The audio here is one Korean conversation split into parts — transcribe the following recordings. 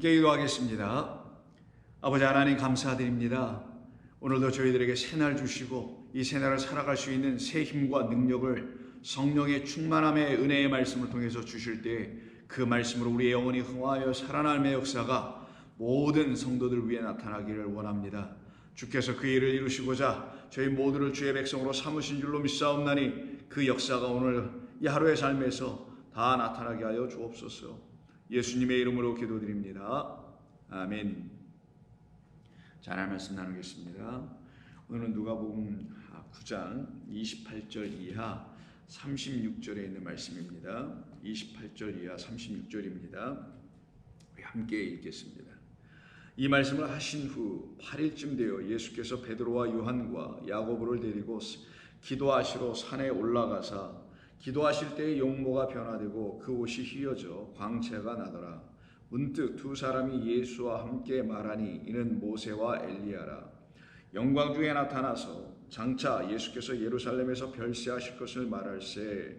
함께 기도하겠습니다. 아버지 하나님 감사드립니다. 오늘도 저희들에게 새날 주시고 이 새날을 살아갈 수 있는 새 힘과 능력을 성령의 충만함의 은혜의 말씀을 통해서 주실 때 그 말씀으로 우리의 영혼이 흥하여 살아남의 역사가 모든 성도들 위해 나타나기를 원합니다. 주께서 그 일을 이루시고자 저희 모두를 주의 백성으로 삼으신 줄로 믿사옵나니 그 역사가 오늘 이 하루의 삶에서 다 나타나게 하여 주옵소서. 예수님의 이름으로 기도드립니다. 아멘. 자, 하나님 말씀 나누겠습니다. 오늘은 누가복음 9장 28절 이하 36절에 있는 말씀입니다. 28절 이하 36절입니다. 우리 함께 읽겠습니다. 이 말씀을 하신 후 8일쯤 되어 예수께서 베드로와 요한과 야고보를 데리고 기도하시러 산에 올라가사 기도하실 때에 용모가 변화되고 그 옷이 휘어져 광채가 나더라. 문득 두 사람이 예수와 함께 말하니 이는 모세와 엘리야라. 영광 중에 나타나서 장차 예수께서 예루살렘에서 별세하실 것을 말할세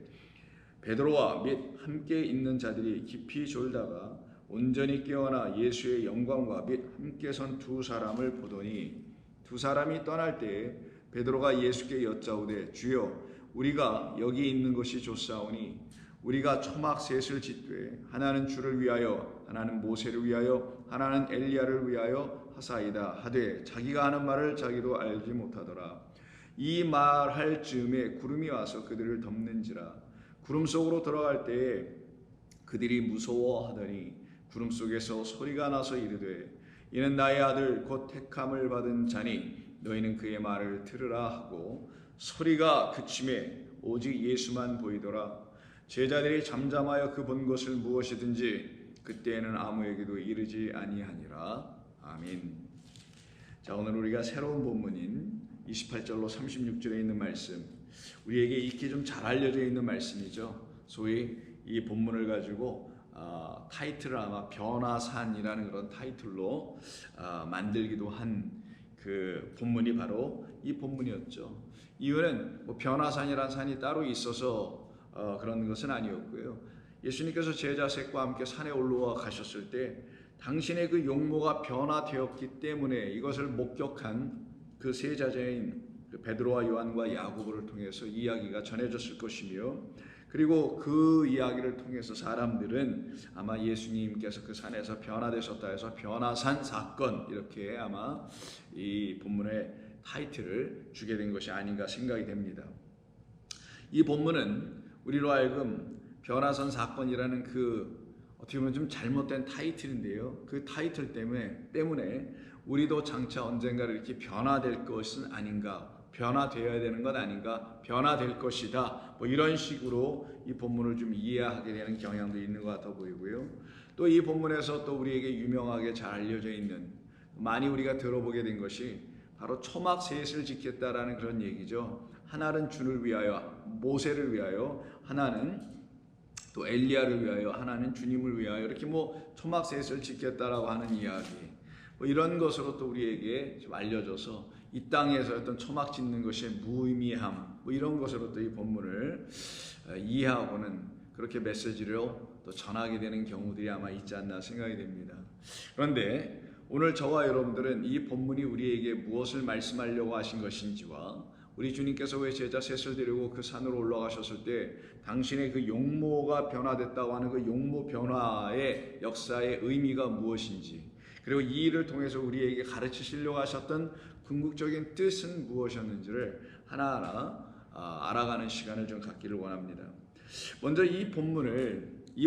베드로와 및 함께 있는 자들이 깊이 졸다가 온전히 깨어나 예수의 영광과 및 함께 선 두 사람을 보더니 두 사람이 떠날 때에 베드로가 예수께 여짜오되 주여 우리가 여기 있는 것이 좋사오니 우리가 초막 셋을 짓되 하나는 주를 위하여 하나는 모세를 위하여 하나는 엘리야를 위하여 하사이다 하되 자기가 하는 말을 자기도 알지 못하더라. 이 말할 즈음에 구름이 와서 그들을 덮는지라. 구름 속으로 들어갈 때에 그들이 무서워하더니 구름 속에서 소리가 나서 이르되 이는 나의 아들 곧 택함을 받은 자니 너희는 그의 말을 들으라 하고 소리가 그침에 오직 예수만 보이더라. 제자들이 잠잠하여 그 본 것을 무엇이든지 그때에는 아무에게도 이르지 아니하니라. 아멘. 자, 오늘 우리가 새로운 본문인 28절로 36절에 있는 말씀, 우리에게 익히 좀 잘 알려져 있는 말씀이죠. 소위 이 본문을 가지고 타이틀을 아마 변화산이라는 그런 타이틀로 만들기도 한 그 본문이 바로 이 본문이었죠. 이유는 뭐 변화산이라는 산이 따로 있어서 그런 것은 아니었고요. 예수님께서 제자 셋과 함께 산에 올라와 가셨을 때 당신의 그 용모가 변화되었기 때문에 이것을 목격한 그 세 제자인 베드로와 요한과 야고보를 통해서 이야기가 전해졌을 것이며, 그리고 그 이야기를 통해서 사람들은 아마 예수님께서 그 산에서 변화되셨다 해서 변화산 사건, 이렇게 아마 이 본문의 타이틀을 주게 된 것이 아닌가 생각이 됩니다. 이 본문은 우리로 하여금 변화산 사건이라는 그 어떻게 보면 좀 잘못된 타이틀인데요. 그 타이틀 때문에 우리도 장차 언젠가 이렇게 변화될 것은 아닌가, 변화되어야 되는 것 아닌가, 변화될 것이다, 뭐 이런 식으로 이 본문을 좀 이해하게 되는 경향도 있는 것 같아 보이고요. 또 이 본문에서 또 우리에게 유명하게 잘 알려져 있는, 많이 우리가 들어보게 된 것이 바로 초막 셋을 짓겠다라는 그런 얘기죠. 하나는 주를 위하여, 모세를 위하여, 하나는 또 엘리야를 위하여, 하나는 주님을 위하여, 이렇게 뭐 초막 셋을 짓겠다라고 하는 이야기, 뭐 이런 것으로 또 우리에게 좀 알려져서 이 땅에서 어떤 초막 짓는 것의 무의미함, 뭐 이런 것으로 또 이 본문을 이해하고는 그렇게 메시지로 또 전하게 되는 경우들이 아마 있지 않나 생각이 됩니다. 그런데 오늘 저와 여러분들은 이 본문이 우리에게 무엇을 말씀하려고 하신 것인지와 우리 주님께서 왜 제자 셋을 데리고 그 산으로 올라가셨을 때 당신의 그 용모가 변화됐다고 하는 그 용모 변화의 역사의 의미가 무엇인지, 그리고 이 일을 통해서 우리에게 가르치시려고 하셨던 궁극적인 뜻은 무엇이었는지를 하나하나 알아가는 시간을 좀 갖기를 원합니다. 먼저 이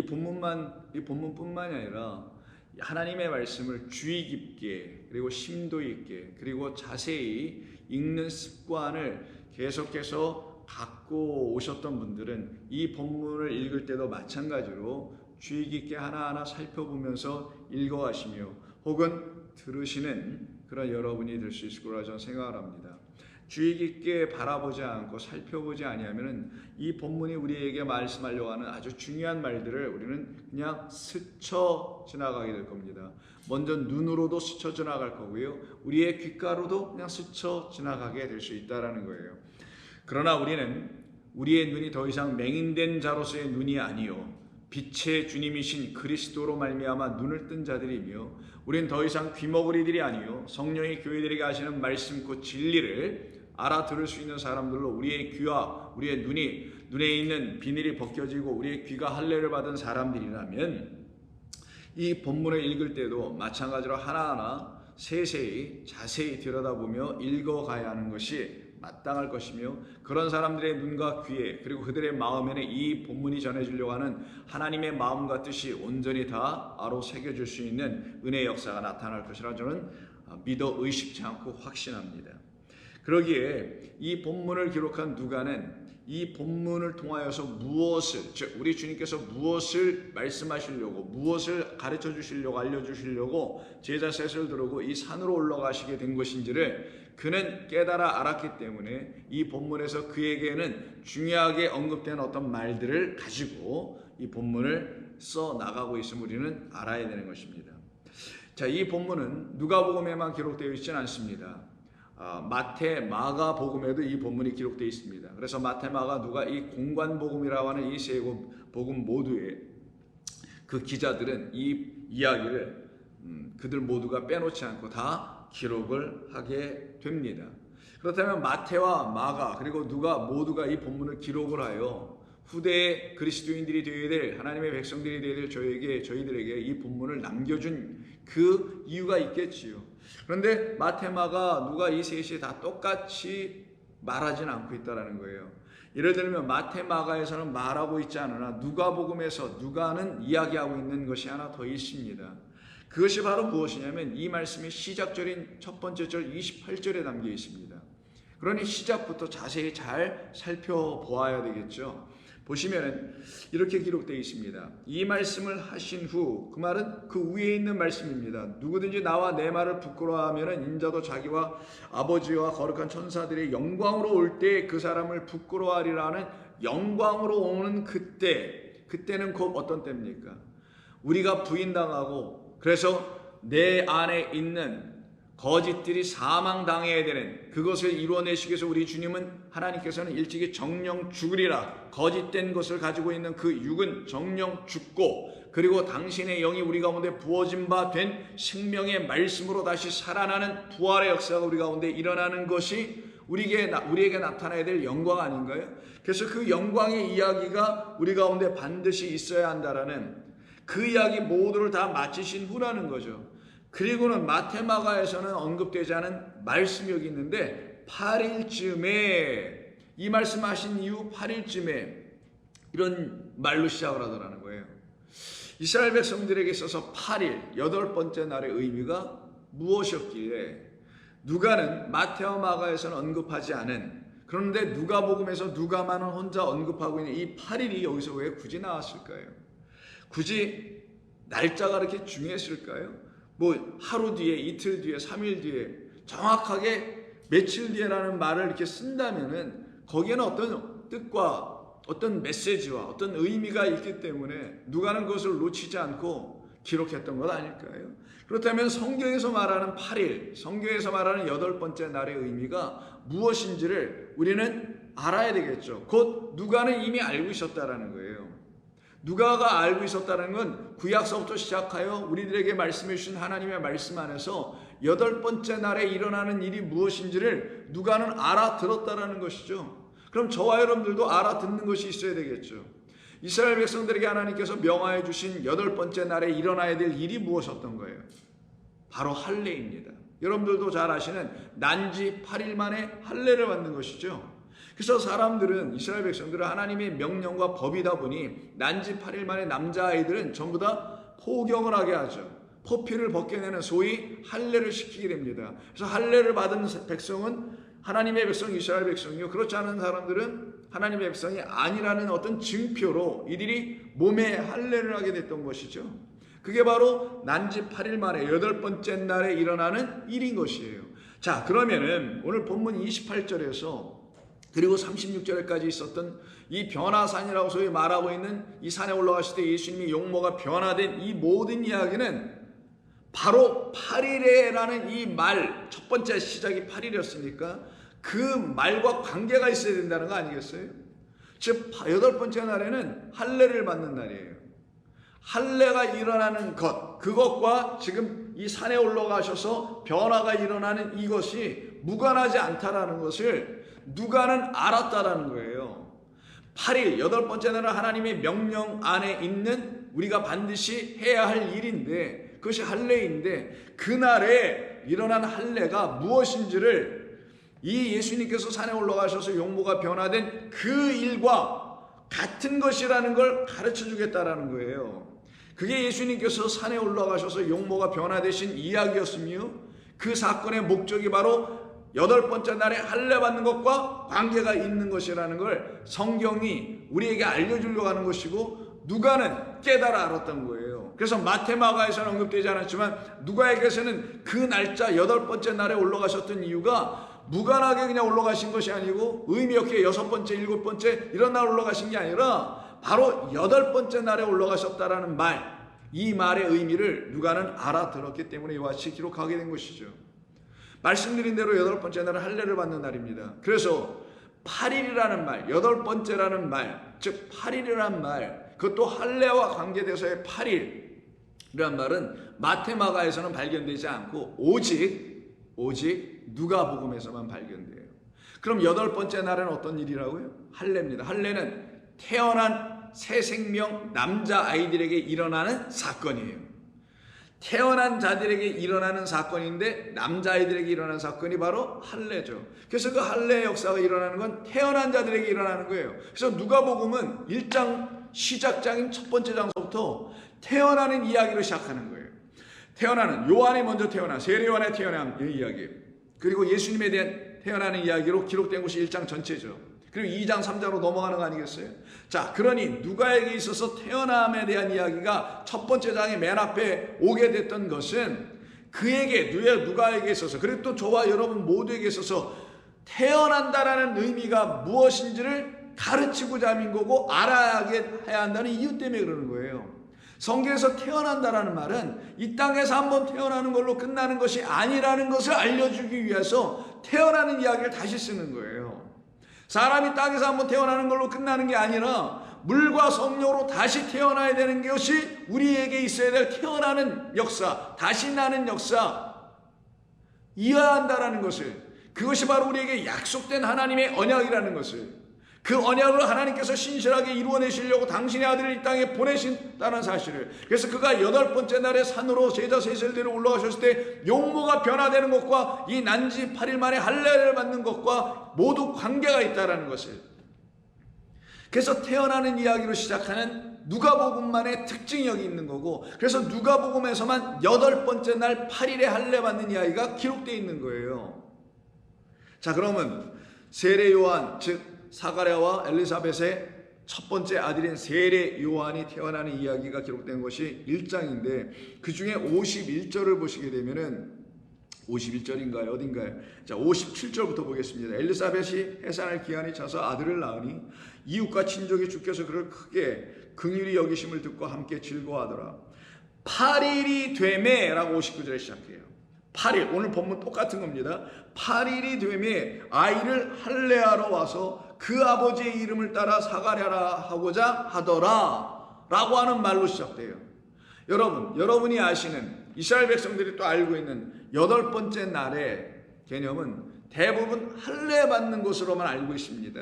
본문뿐만이 아니라 하나님의 말씀을 주의 깊게, 그리고 심도 있게, 그리고 자세히 읽는 습관을 계속해서 갖고 오셨던 분들은 이 본문을 읽을 때도 마찬가지로 주의 깊게 하나하나 살펴보면서 읽어가시며 혹은 들으시는 그런 여러분이 될 수 있을 거라 저는 생각을 합니다. 주의 깊게 바라보지 않고 살펴보지 아니하면 이 본문이 우리에게 말씀하려고 하는 아주 중요한 말들을 우리는 그냥 스쳐 지나가게 될 겁니다. 먼저 눈으로도 스쳐 지나갈 거고요, 우리의 귓가로도 그냥 스쳐 지나가게 될 수 있다는 거예요. 그러나 우리는 우리의 눈이 더 이상 맹인된 자로서의 눈이 아니요 빛의 주님이신 그리스도로 말미암아 눈을 뜬 자들이며 우린 더 이상 귀머거리들이 아니요 성령이 교회들에게 하시는 말씀 곧 진리를 알아들을 수 있는 사람들로 우리의 귀와 우리의 눈에 있는 비닐이 벗겨지고 우리의 귀가 할례를 받은 사람들이라면 이 본문을 읽을 때도 마찬가지로 하나하나 세세히 자세히 들여다보며 읽어가야 하는 것이 마땅할 것이며 그런 사람들의 눈과 귀에 그리고 그들의 마음에는 이 본문이 전해지려고 하는 하나님의 마음과 뜻이 온전히 다 아로 새겨질 수 있는 은혜의 역사가 나타날 것이라 저는 믿어 의심치 않고 확신합니다. 그러기에 이 본문을 기록한 누가는 이 본문을 통하여서 무엇을, 즉 우리 주님께서 무엇을 말씀하시려고, 무엇을 가르쳐 주시려고, 알려주시려고 제자 셋을 두르고 이 산으로 올라가시게 된 것인지를 그는 깨달아 알았기 때문에 이 본문에서 그에게는 중요하게 언급된 어떤 말들을 가지고 이 본문을 써 나가고 있음을 우리는 알아야 되는 것입니다. 자, 이 본문은 누가복음에만 기록되어 있지는 않습니다. 마태, 마가 복음에도 이 본문이 기록되어 있습니다. 그래서 마태, 마가, 누가 이 공관복음이라고 하는 이 세 복음 모두의 그 기자들은 이 이야기를 그들 모두가 빼놓지 않고 다 기록을 하게 됩니다. 그렇다면 마태와 마가 그리고 누가 모두가 이 본문을 기록을 하여 후대의 그리스도인들이 되어야 될 하나님의 백성들이 되어야 될 저희들에게 이 본문을 남겨준 그 이유가 있겠지요. 그런데 마태, 마가, 누가 이 셋이 다 똑같이 말하지는 않고 있다는 거예요. 예를 들면 마태, 마가에서는 말하고 있지 않으나 누가복음에서 누가는 이야기하고 있는 것이 하나 더 있습니다. 그것이 바로 무엇이냐면 이 말씀의 시작절인 첫 번째 절 28절에 담겨 있습니다. 그러니 시작부터 자세히 잘 살펴보아야 되겠죠. 보시면은 이렇게 기록되어 있습니다. 이 말씀을 하신 후, 그 말은 그 위에 있는 말씀입니다. 누구든지 나와 내 말을 부끄러워하면은 인자도 자기와 아버지와 거룩한 천사들의 영광으로 올 때 그 사람을 부끄러워하리라는 영광으로 오는 그때는 곧 어떤 때입니까? 우리가 부인당하고 그래서 내 안에 있는 거짓들이 사망당해야 되는 그것을 이루어내시기 위해서 우리 주님은 하나님께서는 일찍이 정령 죽으리라 거짓된 것을 가지고 있는 그 육은 정령 죽고 그리고 당신의 영이 우리 가운데 부어진 바 된 생명의 말씀으로 다시 살아나는 부활의 역사가 우리 가운데 일어나는 것이 우리에게 나타나야 될 영광 아닌가요? 그래서 그 영광의 이야기가 우리 가운데 반드시 있어야 한다라는 그 이야기 모두를 다 마치신 후라는 거죠. 그리고는 마테마가에서는 언급되지 않은 말씀이 여기 있는데 8일쯤에 이 말씀하신 이후 8일쯤에 이런 말로 시작을 하더라는 거예요. 이스라엘 백성들에게 있어서 8일, 8번째 날의 의미가 무엇이었기에 누가는 마태와 마가에서는 언급하지 않은 그런데 누가복음에서 누가만은 혼자 언급하고 있는 이 8일이 여기서 왜 굳이 나왔을까요? 굳이 날짜가 그렇게 중요했을까요? 뭐 하루 뒤에, 이틀 뒤에, 3일 뒤에 정확하게 며칠 뒤에라는 말을 이렇게 쓴다면은 거기에는 어떤 뜻과 어떤 메시지와 어떤 의미가 있기 때문에 누가는 그것을 놓치지 않고 기록했던 것 아닐까요? 그렇다면 성경에서 말하는 8일, 성경에서 말하는 8번째 날의 의미가 무엇인지를 우리는 알아야 되겠죠. 곧 누가는 이미 알고 있었다라는 거예요. 누가가 알고 있었다는 건 구약서부터 시작하여 우리들에게 말씀해 주신 하나님의 말씀 안에서 8번째 날에 일어나는 일이 무엇인지를 누가는 알아들었다라는 것이죠. 그럼 저와 여러분들도 알아듣는 것이 있어야 되겠죠. 이스라엘 백성들에게 하나님께서 명하여 주신 8번째 날에 일어나야 될 일이 무엇이었던 거예요? 바로 할례입니다. 여러분들도 잘 아시는 난지 8일 만에 할례를 받는 것이죠. 그래서 사람들은 이스라엘 백성들은 하나님의 명령과 법이다 보니 난지 8일 만에 남자아이들은 전부 다 포경을 하게 하죠. 포피를 벗겨내는 소위 할례를 시키게 됩니다. 그래서 할례를 받은 백성은 하나님의 백성 이스라엘 백성이요. 그렇지 않은 사람들은 하나님의 백성이 아니라는 어떤 증표로 이들이 몸에 할례를 하게 됐던 것이죠. 그게 바로 난지 8일 만에 8번째 날에 일어나는 일인 것이에요. 자, 그러면은 오늘 본문 28절에서 그리고 36절까지 있었던 이 변화산이라고 소위 말하고 있는 이 산에 올라가실 때 예수님이 용모가 변화된 이 모든 이야기는 바로 8일에라는 이 말, 첫 번째 시작이 8일이었으니까 그 말과 관계가 있어야 된다는 거 아니겠어요? 즉 8번째 날에는 할례를 받는 날이에요. 할례가 일어나는 것, 그것과 지금 이 산에 올라가셔서 변화가 일어나는 이것이 무관하지 않다라는 것을 누가는 알았다라는 거예요. 8일, 8번째 날은 하나님의 명령 안에 있는 우리가 반드시 해야 할 일인데, 그것이 할례인데, 그날에 일어난 할례가 무엇인지를 이 예수님께서 산에 올라가셔서 용모가 변화된 그 일과 같은 것이라는 걸 가르쳐 주겠다라는 거예요. 그게 예수님께서 산에 올라가셔서 용모가 변화되신 이야기였으며, 그 사건의 목적이 바로 8번째 날에 할례 받는 것과 관계가 있는 것이라는 걸 성경이 우리에게 알려주려고 하는 것이고, 누가는 깨달아 알았던 거예요. 그래서 마테마가에서는 언급되지 않았지만 누가에게서는 그 날짜 8번째 날에 올라가셨던 이유가 무관하게 그냥 올라가신 것이 아니고 의미 없게 6번째, 7번째 이런 날 올라가신 게 아니라 바로 8번째 날에 올라가셨다라는 말, 이 말의 의미를 누가는 알아들었기 때문에 이와 같이 기록하게 된 것이죠. 말씀드린 대로 8번째 날은 할례를 받는 날입니다. 그래서 8일이라는 말, 8번째라는 말, 즉 8일이라는 말, 그것도 할례와 관계돼서의 8일이라는 말은 마테마가에서는 발견되지 않고 오직 누가복음에서만 발견돼요. 그럼 8번째 날은 어떤 일이라고요? 할례입니다. 할례는 태어난 새 생명 남자아이들에게 일어나는 사건이에요. 태어난 자들에게 일어나는 사건인데 남자아이들에게 일어나는 사건이 바로 할례죠. 그래서 그 할례의 역사가 일어나는 건 태어난 자들에게 일어나는 거예요. 그래서 누가복음은 1장 시작장인 첫 번째 장서부터 태어나는 이야기로 시작하는 거예요. 태어나는, 요한이 먼저 태어난, 세례 요한의 태어난 이야기, 그리고 예수님에 대한 태어나는 이야기로 기록된 곳이 1장 전체죠. 그리고 2장 3장으로 넘어가는 거 아니겠어요? 자, 그러니 누가에게 있어서 태어남에 대한 이야기가 첫 번째 장의 맨 앞에 오게 됐던 것은 그에게, 누가에게 있어서, 그리고 또 저와 여러분 모두에게 있어서 태어난다라는 의미가 무엇인지를 가르치고자 하는 거고 알아야 해야 한다는 이유 때문에 그러는 거예요. 성경에서 태어난다라는 말은 이 땅에서 한번 태어나는 걸로 끝나는 것이 아니라는 것을 알려주기 위해서 태어나는 이야기를 다시 쓰는 거예요. 사람이 땅에서 한번 태어나는 걸로 끝나는 게 아니라 물과 성령으로 다시 태어나야 되는 것이 우리에게 있어야 될 태어나는 역사, 다시 나는 역사, 이해한다라는 것을, 그것이 바로 우리에게 약속된 하나님의 언약이라는 것을, 그 언약을 하나님께서 신실하게 이루어내시려고 당신의 아들을 이 땅에 보내신다는 사실을, 그래서 그가 8번째 날에 산으로 제자 셋을 올라가셨을 때 용모가 변화되는 것과 이 난지 8일 만에 할례를 받는 것과 모두 관계가 있다는 것을, 그래서 태어나는 이야기로 시작하는 누가복음만의 특징이 여기 있는 거고, 그래서 누가복음에서만 8번째 날 8일에 할례 받는 이야기가 기록되어 있는 거예요. 자, 그러면 세례 요한, 즉 사가랴와 엘리사벳의 첫 번째 아들인 세례 요한이 태어나는 이야기가 기록된 것이 1장인데 그 중에 51절을 보시게 되면은 51절인가요? 어딘가요? 자, 57절부터 보겠습니다. 엘리사벳이 해산할 기한이 차서 아들을 낳으니 이웃과 친족이 주께서 그를 크게 긍휼히 여기심을 듣고 함께 즐거워하더라. 8일이 되매 라고 59절에 시작해요. 8일, 오늘 본문 똑같은 겁니다. 8일이 되매 아이를 할례하러 와서 그 아버지의 이름을 따라 사가랴라 하고자 하더라 라고 하는 말로 시작돼요. 여러분이 아시는, 이스라엘 백성들이 또 알고 있는 8번째 날의 개념은 대부분 할례 받는 것으로만 알고 있습니다.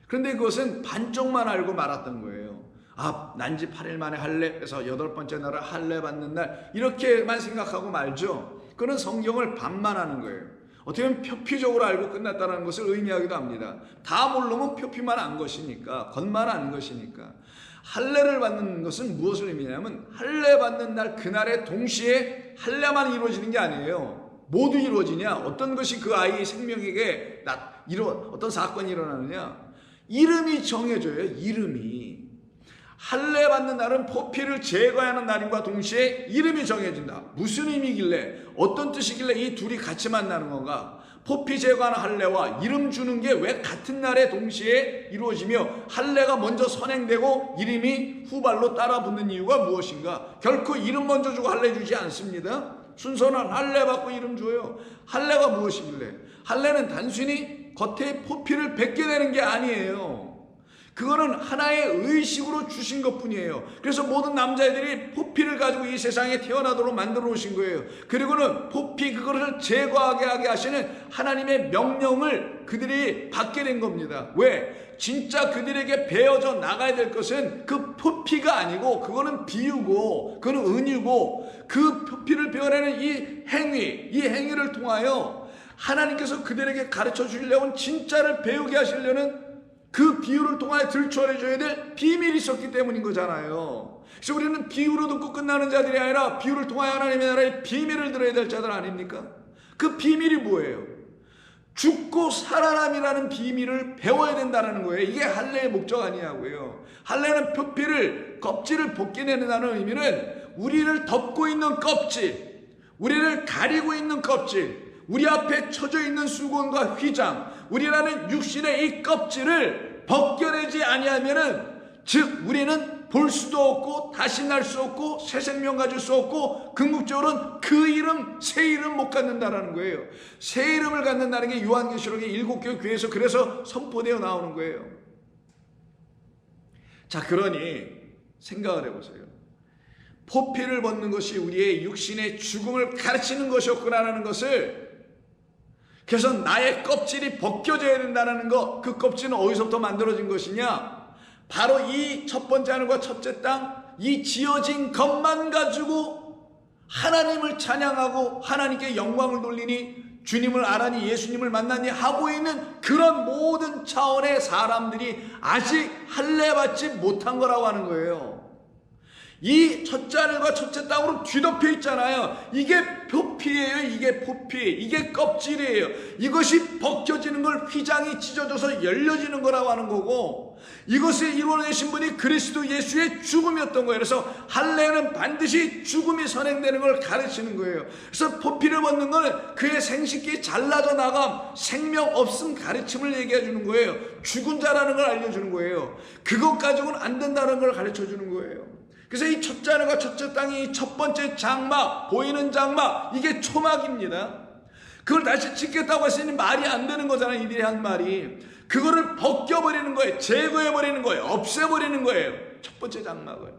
그런데 그것은 반쪽만 알고 말았던 거예요. 아, 난지 8일 만에 할례, 그래서 8번째 날을 할례 받는 날, 이렇게만 생각하고 말죠. 그는 성경을 반만하는 거예요. 어떻게 보면 표피적으로 알고 끝났다는 것을 의미하기도 합니다. 다 모르면 표피만 안 것이니까, 겉만 아는 것이니까. 할례를 받는 것은 무엇을 의미하냐면 할례 받는 날 그날에 동시에 할례만 이루어지는 게 아니에요. 모두 이루어지냐? 어떤 것이 그 아이의 생명에게 어떤 사건이 일어나느냐? 이름이 정해져요. 이름이. 할례 받는 날은 포피를 제거하는 날임과 동시에 이름이 정해진다. 무슨 의미길래, 어떤 뜻이길래 이 둘이 같이 만나는 건가? 포피 제거하는 할례와 이름 주는 게 왜 같은 날에 동시에 이루어지며 할례가 먼저 선행되고 이름이 후발로 따라 붙는 이유가 무엇인가? 결코 이름 먼저 주고 할례 주지 않습니다. 순서는 할례 받고 이름 줘요. 할례가 무엇이길래? 할례는 단순히 겉에 포피를 벗게 되는 게 아니에요. 그거는 하나의 의식으로 주신 것뿐이에요. 그래서 모든 남자애들이 포피를 가지고 이 세상에 태어나도록 만들어 놓으신 거예요. 그리고는 포피 그거를 제거하게 하게 하시는 하나님의 명령을 그들이 받게 된 겁니다. 왜? 진짜 그들에게 베어져 나가야 될 것은 그 포피가 아니고 그거는 비유고 그거는 은유고, 그 포피를 베어내는 이 행위를 통하여 하나님께서 그들에게 가르쳐 주려고 진짜를 배우게 하시려는 그 비유를 통하여 들춰내줘야 될 비밀이 있었기 때문인 거잖아요. 그래서 우리는 비유로 듣고 끝나는 자들이 아니라 비유를 통하여 하나님의 나라의 비밀을 들어야 될 자들 아닙니까? 그 비밀이 뭐예요? 죽고 살아남이라는 비밀을 배워야 된다는 거예요. 이게 할례의 목적 아니냐고요. 할례는 표피를, 껍질을 벗겨내는다는 의미는 우리를 덮고 있는 껍질, 우리를 가리고 있는 껍질, 우리 앞에 쳐져 있는 수건과 휘장, 우리라는 육신의 이 껍질을 벗겨내지 아니하면은, 즉 우리는 볼 수도 없고 다시 날 수 없고 새 생명 가질 수 없고 궁극적으로는 그 이름, 새 이름 못 갖는다라는 거예요. 새 이름을 갖는다는 게 요한계시록의 7개 교회에서 그래서 선포되어 나오는 거예요. 자, 그러니 생각을 해보세요. 포피를 벗는 것이 우리의 육신의 죽음을 가르치는 것이었구나라는 것을, 그래서 나의 껍질이 벗겨져야 된다는 것, 그 껍질은 어디서부터 만들어진 것이냐? 바로 이 첫 번째 하늘과 첫째 땅, 이 지어진 것만 가지고 하나님을 찬양하고 하나님께 영광을 돌리니, 주님을 알아니, 예수님을 만나니 하고 있는 그런 모든 차원의 사람들이 아직 할례 받지 못한 거라고 하는 거예요. 이 첫째 하늘과 첫째 땅으로 뒤덮여 있잖아요. 이게 표피예요. 이게 포피, 이게 껍질이에요. 이것이 벗겨지는 걸 휘장이 찢어져서 열려지는 거라고 하는 거고, 이것을 이루어내신 분이 그리스도 예수의 죽음이었던 거예요. 그래서 할례는 반드시 죽음이 선행되는 걸 가르치는 거예요. 그래서 포피를 벗는 건 그의 생식기 잘라져 나감, 생명 없음 가르침을 얘기해 주는 거예요. 죽은 자라는 걸 알려주는 거예요. 그것 가지고는 안 된다는 걸 가르쳐 주는 거예요. 그래서 이 첫째 하늘과 첫째 땅이 첫 번째 장막, 보이는 장막, 이게 초막입니다. 그걸 다시 짓겠다고 했으니 말이 안 되는 거잖아요. 이들이 한 말이. 그거를 벗겨버리는 거예요. 제거해버리는 거예요. 없애버리는 거예요. 첫 번째 장막을.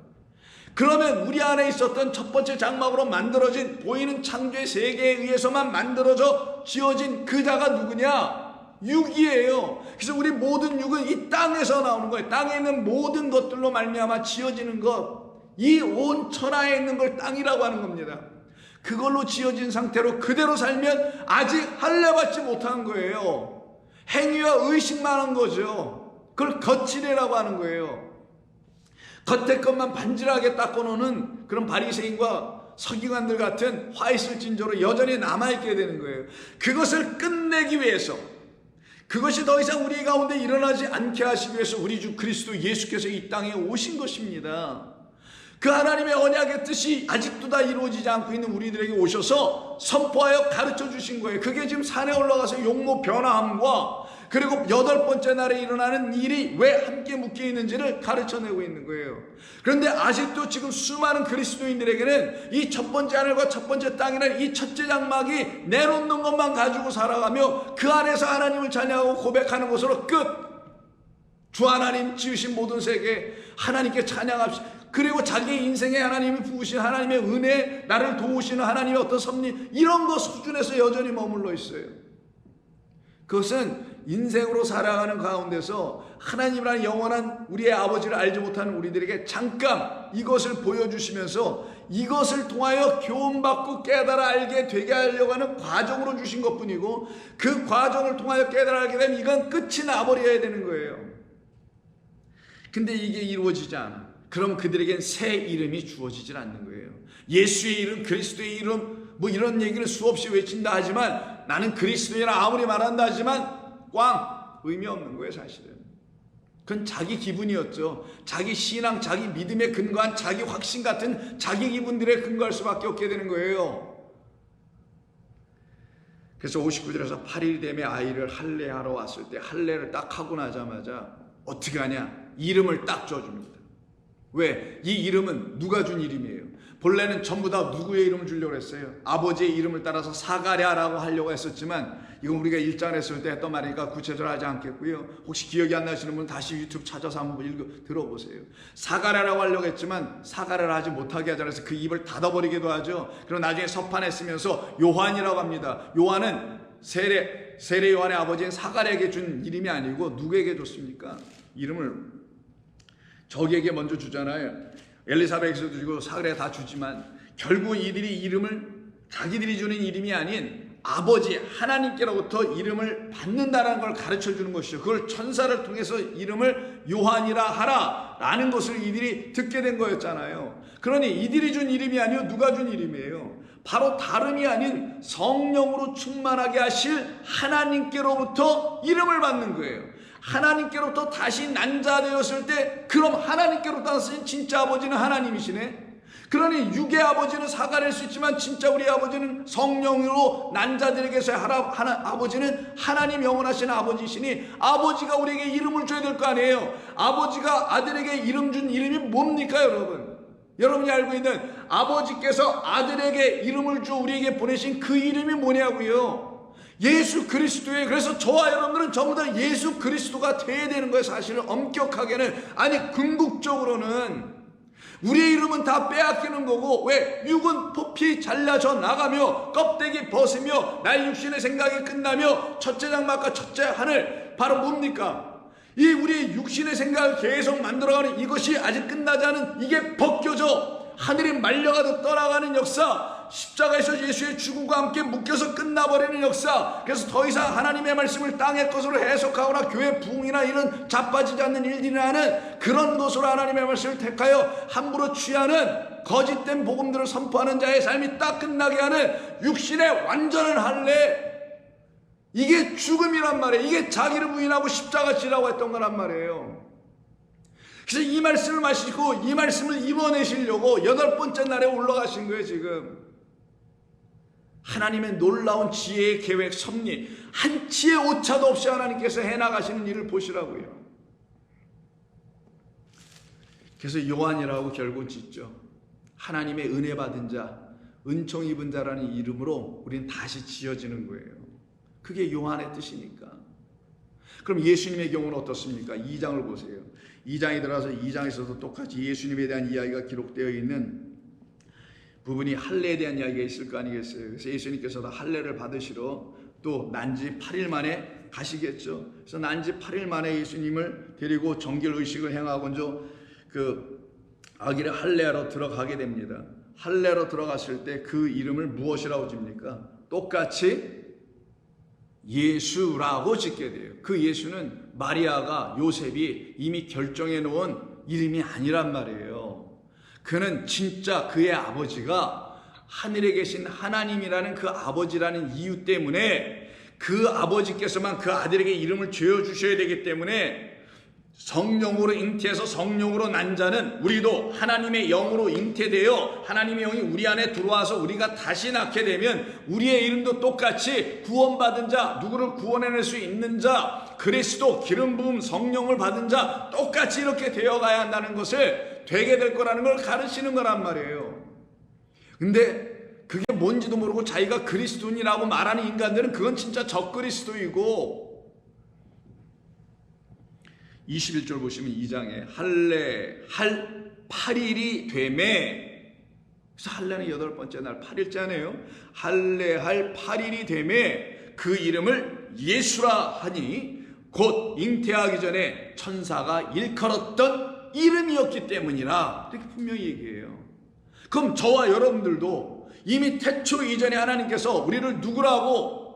그러면 우리 안에 있었던 첫 번째 장막으로 만들어진 보이는 창조의 세계에 의해서만 만들어져 지어진 그 자가 누구냐? 육이에요. 그래서 우리 모든 육은 이 땅에서 나오는 거예요. 땅에 있는 모든 것들로 말미암아 지어지는 것, 이 온 천하에 있는 걸 땅이라고 하는 겁니다. 그걸로 지어진 상태로 그대로 살면 아직 할례 받지 못한 거예요. 행위와 의식만 한 거죠. 그걸 겉이라고 하는 거예요. 겉에 것만 반질하게 닦아놓는 그런 바리새인과 서기관들 같은 화 있을 징조로 여전히 남아있게 되는 거예요. 그것을 끝내기 위해서, 그것이 더 이상 우리 가운데 일어나지 않게 하시기 위해서 우리 주 그리스도 예수께서 이 땅에 오신 것입니다. 그 하나님의 언약의 뜻이 아직도 다 이루어지지 않고 있는 우리들에게 오셔서 선포하여 가르쳐 주신 거예요. 그게 지금 산에 올라가서 용모 변화함과 그리고 8번째 날에 일어나는 일이 왜 함께 묶여 있는지를 가르쳐내고 있는 거예요. 그런데 아직도 지금 수많은 그리스도인들에게는 이 첫 번째 하늘과 첫 번째 땅이라는 이 첫째 장막이 내놓는 것만 가지고 살아가며 그 안에서 하나님을 찬양하고 고백하는 것으로 끝. 주 하나님 지으신 모든 세계 하나님께 찬양합시다. 그리고 자기 인생에 하나님이 부으신 하나님의 은혜, 나를 도우시는 하나님의 어떤 섭리, 이런 것 수준에서 여전히 머물러 있어요. 그것은 인생으로 살아가는 가운데서 하나님이라는 영원한 우리의 아버지를 알지 못하는 우리들에게 잠깐 이것을 보여주시면서 이것을 통하여 교훈받고 깨달아 알게 되게 하려고 하는 과정으로 주신 것뿐이고, 그 과정을 통하여 깨달아 알게 되면 이건 끝이 나버려야 되는 거예요. 근데 이게 이루어지지 않아. 그럼 그들에겐 새 이름이 주어지질 않는 거예요. 예수의 이름, 그리스도의 이름, 뭐 이런 얘기를 수없이 외친다 하지만, 나는 그리스도인이라 아무리 말한다 하지만 꽝, 의미 없는 거예요. 사실은 그건 자기 기분이었죠. 자기 신앙, 자기 믿음에 근거한 자기 확신 같은 자기 기분들에 근거할 수밖에 없게 되는 거예요. 그래서 59절에서 8일이 되매 아이를 할례하러 왔을 때 할례를 딱 하고 나자마자 어떻게 하냐? 이름을 딱 줘줍니다. 왜? 이 이름은 누가 준 이름이에요? 본래는 전부 다 누구의 이름을 주려고 했어요? 아버지의 이름을 따라서 사가랴라고 하려고 했었지만 이건 우리가 1장을 했을 때 했던 말이니까 구체적으로 하지 않겠고요. 혹시 기억이 안 나시는 분은 다시 유튜브 찾아서 한번 들어보세요. 사가랴라고 하려고 했지만 사가랴를 하지 못하게 하자 그래서 그 입을 닫아버리기도 하죠. 그리고 나중에 서판에 쓰면서 요한이라고 합니다. 요한은 세례 요한의 아버지인 사가랴에게 준 이름이 아니고 누구에게 줬습니까? 이름을 저기에게 먼저 주잖아요. 엘리사벳에게도 주고 사가랴에 다 주지만 결국 이들이 이름을 자기들이 주는 이름이 아닌 아버지 하나님께로부터 이름을 받는다라는 걸 가르쳐 주는 것이죠. 그걸 천사를 통해서 이름을 요한이라 하라 라는 것을 이들이 듣게 된 거였잖아요. 그러니 이들이 준 이름이 아니요 누가 준 이름이에요? 바로 다름이 아닌 성령으로 충만하게 하실 하나님께로부터 이름을 받는 거예요. 하나님께로부터 다시 난자되었을 때 그럼 하나님께로부터 나신 진짜 아버지는 하나님이시네. 그러니 육의 아버지는 사가랴일 수 있지만 진짜 우리 아버지는 성령으로 난자들에게서의 아버지는 하나님 영원하신 아버지시니 아버지가 우리에게 이름을 줘야 될 거 아니에요. 아버지가 아들에게 이름 준 이름이 뭡니까 여러분? 여러분이 알고 있는 아버지께서 아들에게 이름을 줘 우리에게 보내신 그 이름이 뭐냐고요? 예수 그리스도예요. 그래서 저와 여러분들은 전부 다 예수 그리스도가 돼야 되는 거예요. 사실은 엄격하게는 아니 궁극적으로는 우리의 이름은 다 빼앗기는 거고 왜? 육은 포피 잘라져 나가며 껍데기 벗으며 나의 육신의 생각이 끝나며 첫째 장막과 첫째 하늘 바로 뭡니까? 이 우리의 육신의 생각을 계속 만들어가는 이것이 아직 끝나지 않은 이게 벗겨져 하늘이 말려가도 떠나가는 역사 십자가에서 예수의 죽음과 함께 묶여서 끝나버리는 역사 그래서 더 이상 하나님의 말씀을 땅의 것으로 해석하거나 교회 부흥이나 이런 자빠지지 않는 일들이나 하는 그런 것으로 하나님의 말씀을 택하여 함부로 취하는 거짓된 복음들을 선포하는 자의 삶이 딱 끝나게 하는 육신의 완전한 할례 이게 죽음이란 말이에요. 이게 자기를 부인하고 십자가 지라고 했던 거란 말이에요. 그래서 이 말씀을 마시고 이 말씀을 이뤄내시려고 8번째 날에 올라가신 거예요. 지금 하나님의 놀라운 지혜의 계획 섭리 한치의 오차도 없이 하나님께서 해나가시는 일을 보시라고요. 그래서 요한이라고 결국 짓죠. 하나님의 은혜 받은 자 은총 입은 자라는 이름으로 우리는 다시 지어지는 거예요. 그게 요한의 뜻이니까. 그럼 예수님의 경우는 어떻습니까? 2장을 보세요. 2장에 들어가서 2장에서도 똑같이 예수님에 대한 이야기가 기록되어 있는 부분이 할례에 대한 이야기가 있을 거 아니겠어요. 그래서 예수님께서도 할례를 받으시러 또 난지 8일 만에 가시겠죠. 그래서 난지 8일 만에 예수님을 데리고 정결 의식을 행하고 그 아기를 할례하러 들어가게 됩니다. 할례로 들어갔을 때 그 이름을 무엇이라고 집니까? 똑같이 예수라고 짓게 돼요. 그 예수는 마리아가 요셉이 이미 결정해 놓은 이름이 아니란 말이에요. 그는 진짜 그의 아버지가 하늘에 계신 하나님이라는 그 아버지라는 이유 때문에 그 아버지께서만 그 아들에게 이름을 지어주셔야 되기 때문에 성령으로 잉태해서 성령으로 난 자는 우리도 하나님의 영으로 잉태되어 하나님의 영이 우리 안에 들어와서 우리가 다시 낳게 되면 우리의 이름도 똑같이 구원받은 자, 누구를 구원해낼 수 있는 자, 그리스도 기름 부음 성령을 받은 자 똑같이 이렇게 되어가야 한다는 것을 되게 될 거라는 걸 가르치는 거란 말이에요. 근데 그게 뭔지도 모르고 자기가 그리스도인이라고 말하는 인간들은 그건 진짜 적그리스도이고 21절 보시면 2장에 할례할 8일이 되매 그래서 할례는 8번째 날 8일째네요. 할례할 8일이 되매 그 이름을 예수라 하니 곧 잉태하기 전에 천사가 일컬었던 이름이었기 때문이라 이렇게 분명히 얘기해요. 그럼 저와 여러분들도 이미 태초 이전에 하나님께서 우리를 누구라고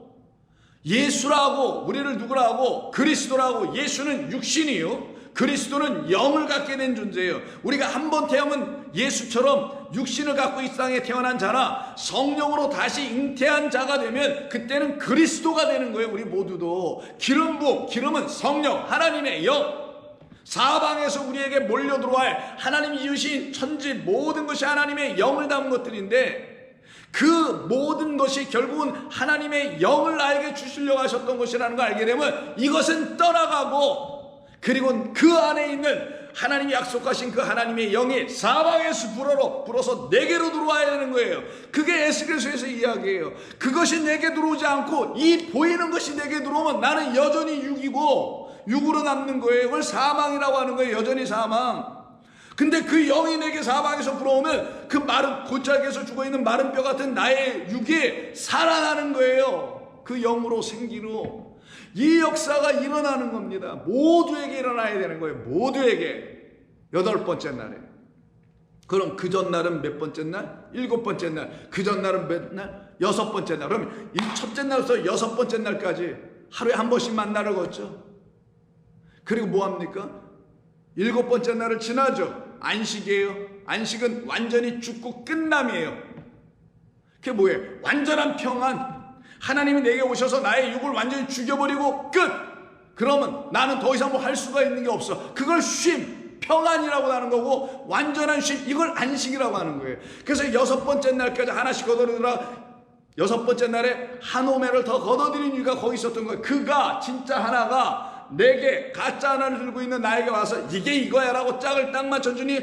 예수라고 우리를 누구라고 그리스도라고 예수는 육신이요 그리스도는 영을 갖게 된 존재예요. 우리가 한 번 태어나면 예수처럼 육신을 갖고 이 땅에 태어난 자나 성령으로 다시 잉태한 자가 되면 그때는 그리스도가 되는 거예요. 우리 모두도 기름 부음 기름은 성령 하나님의 영 사방에서 우리에게 몰려 들어갈 하나님이 이으신 천지 모든 것이 하나님의 영을 담은 것들인데 그 모든 것이 결국은 하나님의 영을 나에게 주시려고 하셨던 것이라는 걸 알게 되면 이것은 떠나가고 그리고 그 안에 있는 하나님이 약속하신 그 하나님의 영이 사방에서 불어서 내게로 들어와야 되는 거예요. 그게 에스겔서에서 이야기예요. 그것이 내게 들어오지 않고 이 보이는 것이 내게 들어오면 나는 여전히 육으로 남는 거예요. 그걸 사망이라고 하는 거예요. 여전히 사망. 근데 그 영이 내게 사방에서 불어오면 그 마른 골짜기에서 죽어있는 마른 뼈 같은 나의 육이 살아나는 거예요. 그 영으로 생기로. 이 역사가 일어나는 겁니다. 모두에게 일어나야 되는 거예요. 모두에게. 8번째 날에. 그럼 그 전날은 몇 번째 날? 7번째 날. 그 전날은 몇 날? 6번째 날. 그럼 첫째 날부터 6번째 날까지 하루에 한 번씩 만나러 걷죠. 그리고 뭐합니까? 7번째 날을 지나죠. 안식이에요. 안식은 완전히 죽고 끝남이에요. 그게 뭐예요? 완전한 평안. 하나님이 내게 오셔서 나의 육을 완전히 죽여버리고 끝! 그러면 나는 더 이상 뭐 할 수가 있는 게 없어. 그걸 쉼, 평안이라고 하는 거고 완전한 쉼, 이걸 안식이라고 하는 거예요. 그래서 6번째 날까지 하나씩 걷어들이더라. 6번째 날에 한 오매를 더 걷어들인 이유가 거기 있었던 거예요. 그가 진짜 하나가 내게 가짜 하나를 들고 있는 나에게 와서 이게 이거야 라고 짝을 딱 맞춰주니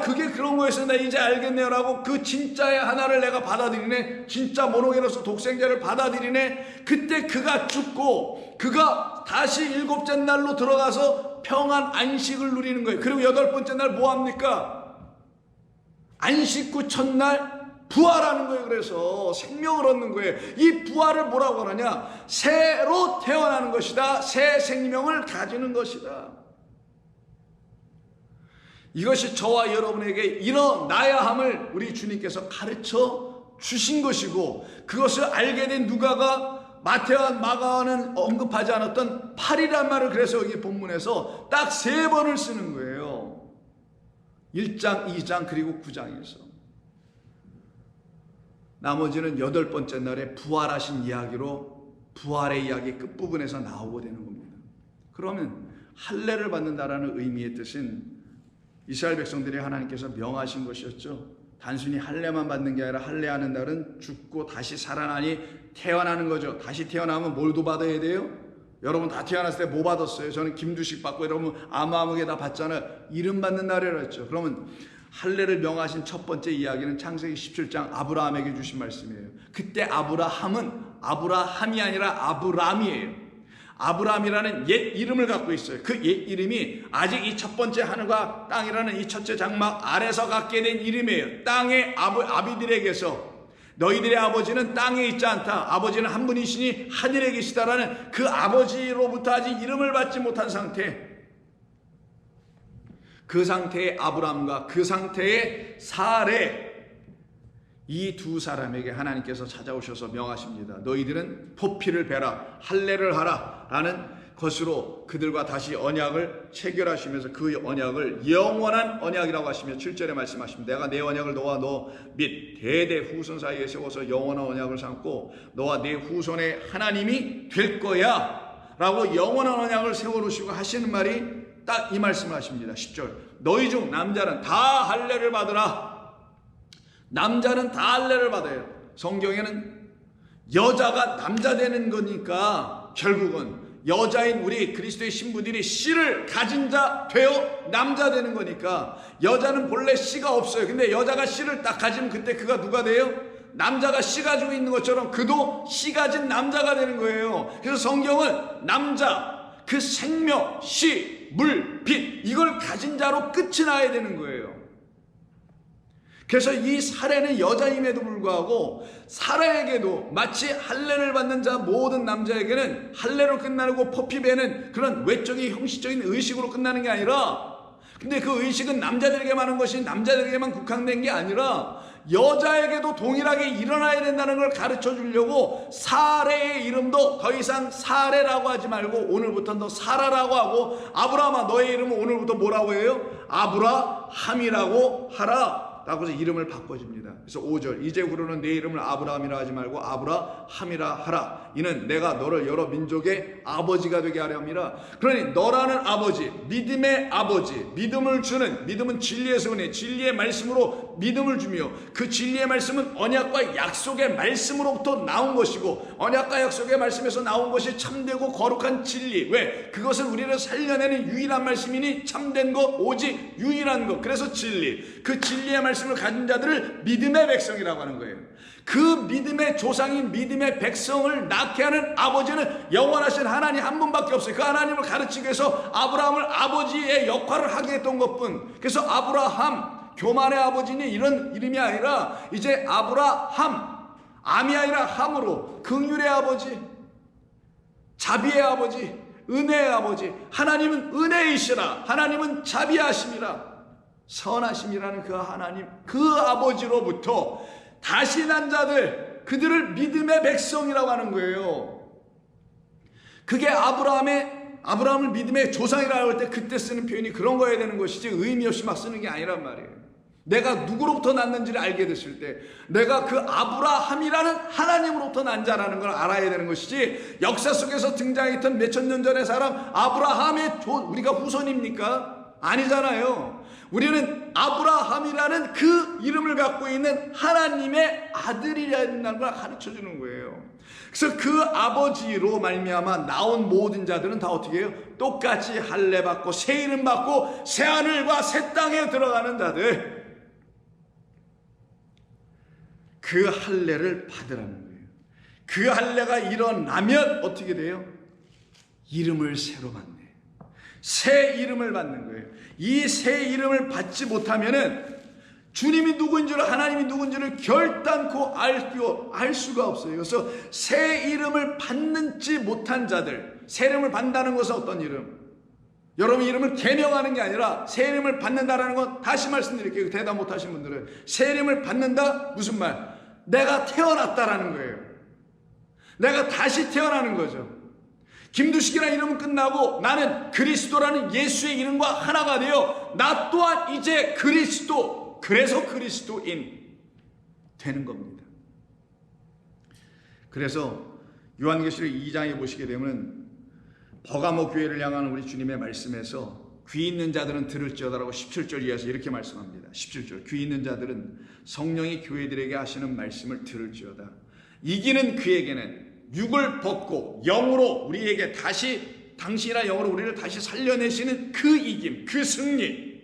그게 그런 거였어 나 이제 알겠네요 라고 그 진짜의 하나를 내가 받아들이네. 진짜 모노게로서 독생자를 받아들이네. 그때 그가 죽고 그가 다시 7째 날로 들어가서 평안 안식을 누리는 거예요. 그리고 8번째 날 뭐합니까? 안식 후 첫날 부활하는 거예요. 그래서 생명을 얻는 거예요. 이 부활을 뭐라고 하느냐? 새로 태어나는 것이다. 새 생명을 가지는 것이다. 이것이 저와 여러분에게 일어나야 함을 우리 주님께서 가르쳐 주신 것이고 그것을 알게 된 누가가 마태와 마가는 언급하지 않았던 8이란 말을 그래서 여기 본문에서 딱 3번을 쓰는 거예요. 1장, 2장 그리고 9장에서. 나머지는 8번째 날에 부활하신 이야기로 부활의 이야기 끝부분에서 나오게 되는 겁니다. 그러면 할례를 받는다라는 의미의 뜻은 이스라엘 백성들이 하나님께서 명하신 것이었죠. 단순히 할례만 받는 게 아니라 할례하는 날은 죽고 다시 살아나니 태어나는 거죠. 다시 태어나면 뭘도 받아야 돼요? 여러분 다 태어났을 때 뭐 받았어요? 저는 김두식 받고 여러분 아무개 다 받잖아요. 이름 받는 날이라 했죠. 그러면 할례를 명하신 첫 번째 이야기는 창세기 17장 아브라함에게 주신 말씀이에요. 그때 아브라함은 아브라함이 아니라 아브람이에요. 아브람이라는 옛 이름을 갖고 있어요. 그 옛 이름이 아직 이 첫 번째 하늘과 땅이라는 이 첫째 장막 아래서 갖게 된 이름이에요. 땅의 아비들에게서 너희들의 아버지는 땅에 있지 않다. 아버지는 한 분이시니 하늘에 계시다라는 그 아버지로부터 아직 이름을 받지 못한 상태. 그 상태의 아브람과 그 상태의 사레, 이 두 사람에게 하나님께서 찾아오셔서 명하십니다. 너희들은 포피를 베라, 할례를 하라 라는 것으로 그들과 다시 언약을 체결하시면서 그 언약을 영원한 언약이라고 하시며 7절에 말씀하십니다. 내가 내 언약을 너와 너 및 대대 후손 사이에 세워서 영원한 언약을 삼고 너와 내 후손의 하나님이 될 거야 라고 영원한 언약을 세워놓으시고 하시는 말이 딱 이 말씀을 하십니다. 10절 너희 중 남자는 다 할례를 받으라. 남자는 다 할례를 받아요. 성경에는 여자가 남자 되는 거니까 결국은 여자인 우리 그리스도의 신부들이 씨를 가진 자 되어 남자 되는 거니까 여자는 본래 씨가 없어요. 근데 여자가 씨를 딱 가지면 그때 그가 누가 돼요? 남자가 씨 가지고 있는 것처럼 그도 씨 가진 남자가 되는 거예요. 그래서 성경은 남자, 그 생명, 씨, 물, 빛 이걸 가진 자로 끝이 나야 되는 거예요. 그래서 이 사례는 여자임에도 불구하고 사라에게도 마치 할례를 받는 자 모든 남자에게는 할례로 끝나고 포피베는 그런 외적인 형식적인 의식으로 끝나는 게 아니라 근데 그 의식은 남자들에게만 하는 것이 남자들에게만 국한된 게 아니라 여자에게도 동일하게 일어나야 된다는 걸 가르쳐 주려고 사레의 이름도 더 이상 사레라고 하지 말고 오늘부터 너 사라라고 하고 아브라함아 너의 이름은 오늘부터 뭐라고 해요? 아브라함이라고 하라. 라고 해서 이름을 바꿔줍니다. 그래서 5절, 이제부로는 내 이름을 아브라함이라 하지 말고 아브라함이라 하라. 이는 내가 너를 여러 민족의 아버지가 되게 하려 함이라. 그러니 너라는 아버지, 믿음의 아버지, 믿음을 주는, 믿음은 진리에서 오네, 진리의 말씀으로 믿음을 주며, 그 진리의 말씀은 언약과 약속의 말씀으로부터 나온 것이고, 언약과 약속의 말씀에서 나온 것이 참되고 거룩한 진리. 왜? 그것은 우리를 살려내는 유일한 말씀이니 참된 것, 오직 유일한 것. 그래서 진리, 그 진리의 말씀을 가진 자들을 믿음의 백성이라고 하는 거예요. 그 믿음의 조상인 믿음의 백성을 낳게 하는 아버지는 영원하신 하나님 한 분밖에 없어요. 그 하나님을 가르치기 위해서 아브라함을 아버지의 역할을 하게 했던 것뿐. 그래서 아브라함, 교만의 아버지니 이런 이름이 아니라 이제 아브라함, 암이 아니라 함으로, 긍휼의 아버지, 자비의 아버지, 은혜의 아버지. 하나님은 은혜이시라, 하나님은 자비하심이라, 선하심이라는 그 하나님, 그 아버지로부터 다시 난 자들, 그들을 믿음의 백성이라고 하는 거예요. 그게 아브라함을 믿음의 조상이라고 할 때 그때 쓰는 표현이 그런 거여야 되는 것이지 의미 없이 막 쓰는 게 아니란 말이에요. 내가 누구로부터 났는지를 알게 됐을 때 내가 그 아브라함이라는 하나님으로부터 난 자라는 걸 알아야 되는 것이지, 역사 속에서 등장했던 몇천 년 전의 사람 아브라함의 우리가 후손입니까? 아니잖아요. 우리는 아브라함이라는 그 이름을 갖고 있는 하나님의 아들이라는 걸 가르쳐 주는 거예요. 그래서 그 아버지로 말미암아 나온 모든 자들은 다 어떻게 해요? 똑같이 할례 받고 새 이름 받고 새 하늘과 새 땅에 들어가는 자들, 그 할례를 받으라는 거예요. 그 할례가 일어나면 어떻게 돼요? 이름을 새로 받네. 새 이름을 받는 거예요. 이 새 이름을 받지 못하면은 주님이 누군지를, 하나님이 누군지를 결단코 알 수가 없어요. 그래서 새 이름을 받지 못한 자들, 새 이름을 받는다는 것은 어떤 이름? 여러분 이름을 개명하는 게 아니라 새 이름을 받는다라는 건, 다시 말씀드릴게요. 대답 못하신 분들은 새 이름을 받는다 무슨 말? 내가 태어났다라는 거예요. 내가 다시 태어나는 거죠. 김두식이라는 이름은 끝나고 나는 그리스도라는 예수의 이름과 하나가 되어 나 또한 이제 그리스도, 그래서 그리스도인 되는 겁니다. 그래서 요한계시록 2장에 보시게 되면 버가모 교회를 향하는 우리 주님의 말씀에서 귀 있는 자들은 들을지어다라고 17절 이하에서 이렇게 말씀합니다. 17절, 귀 있는 자들은 성령이 교회들에게 하시는 말씀을 들을지어다. 이기는 그에게는 육을 벗고 영으로 우리에게 다시, 당신이나 영으로 우리를 다시 살려내시는 그 이김, 그 승리,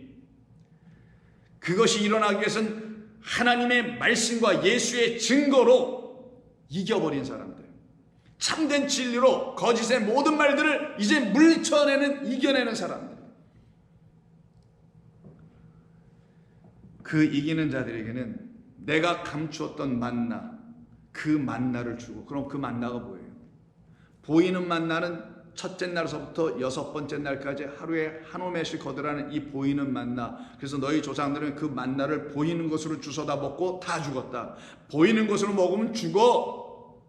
그것이 일어나기 위해서는 하나님의 말씀과 예수의 증거로 이겨버린 사람들, 참된 진리로 거짓의 모든 말들을 이제 물리쳐내는, 이겨내는 사람들, 그 이기는 자들에게는 내가 감추었던 만나, 그 만나를 주고. 그럼 그 만나가 뭐예요? 보이는 만나는 첫째 날서부터 여섯 번째 날까지 하루에 한 오매씩 거두라는 이 보이는 만나. 그래서 너희 조상들은 그 만나를 보이는 것으로 주워다 먹고 다 죽었다. 보이는 것으로 먹으면 죽어.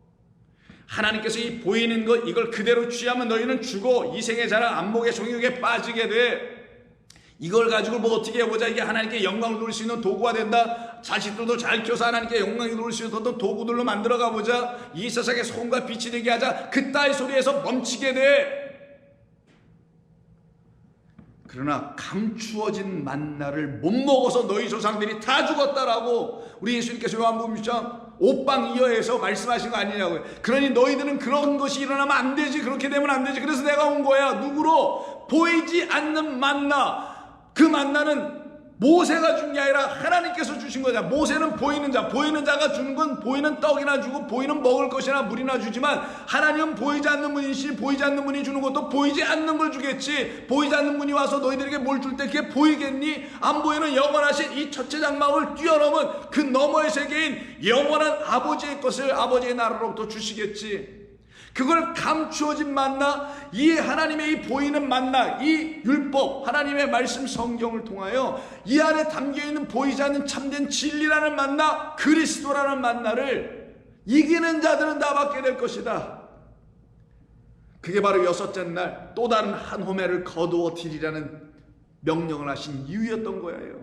하나님께서 이 보이는 것, 이걸 그대로 취하면 너희는 죽어. 이생의 자랑, 안목의 종욕에 빠지게 돼. 이걸 가지고 뭐 어떻게 해보자, 이게 하나님께 영광을 돌릴 수 있는 도구가 된다. 자식들도 잘 키워서 하나님께 영광을 돌릴 수 있는 어떤 도구들로 만들어 가보자. 이 세상에 소금과 빛이 되게 하자. 그따위 소리에서 멈추게 돼. 그러나 감추어진 만나를 못 먹어서 너희 조상들이 다 죽었다라고 우리 예수님께서 요한복음 6장 5방 2여에서 말씀하신 거 아니냐고요. 그러니 너희들은 그런 것이 일어나면 안 되지. 그렇게 되면 안 되지. 그래서 내가 온 거야. 누구로? 보이지 않는 만나. 그 만나는 모세가 준 게 아니라 하나님께서 주신 거냐. 모세는 보이는 자, 보이는 자가 주는 건 보이는 떡이나 주고 보이는 먹을 것이나 물이나 주지만 하나님은 보이지 않는 분이시, 보이지 않는 분이 주는 것도 보이지 않는 걸 주겠지. 보이지 않는 분이 와서 너희들에게 뭘 줄 때 그게 보이겠니? 안 보이는 영원하신 이 첫째 장막을 뛰어넘은 그 너머의 세계인 영원한 아버지의 것을 아버지의 나라로부터 주시겠지. 그걸 감추어진 만나, 이 하나님의 이 보이는 만나, 이 율법, 하나님의 말씀 성경을 통하여 이 안에 담겨있는 보이지 않는 참된 진리라는 만나, 그리스도라는 만나를 이기는 자들은 다 받게 될 것이다. 그게 바로 여섯째 날 또 다른 한 호매를 거두어 드리라는 명령을 하신 이유였던 거예요.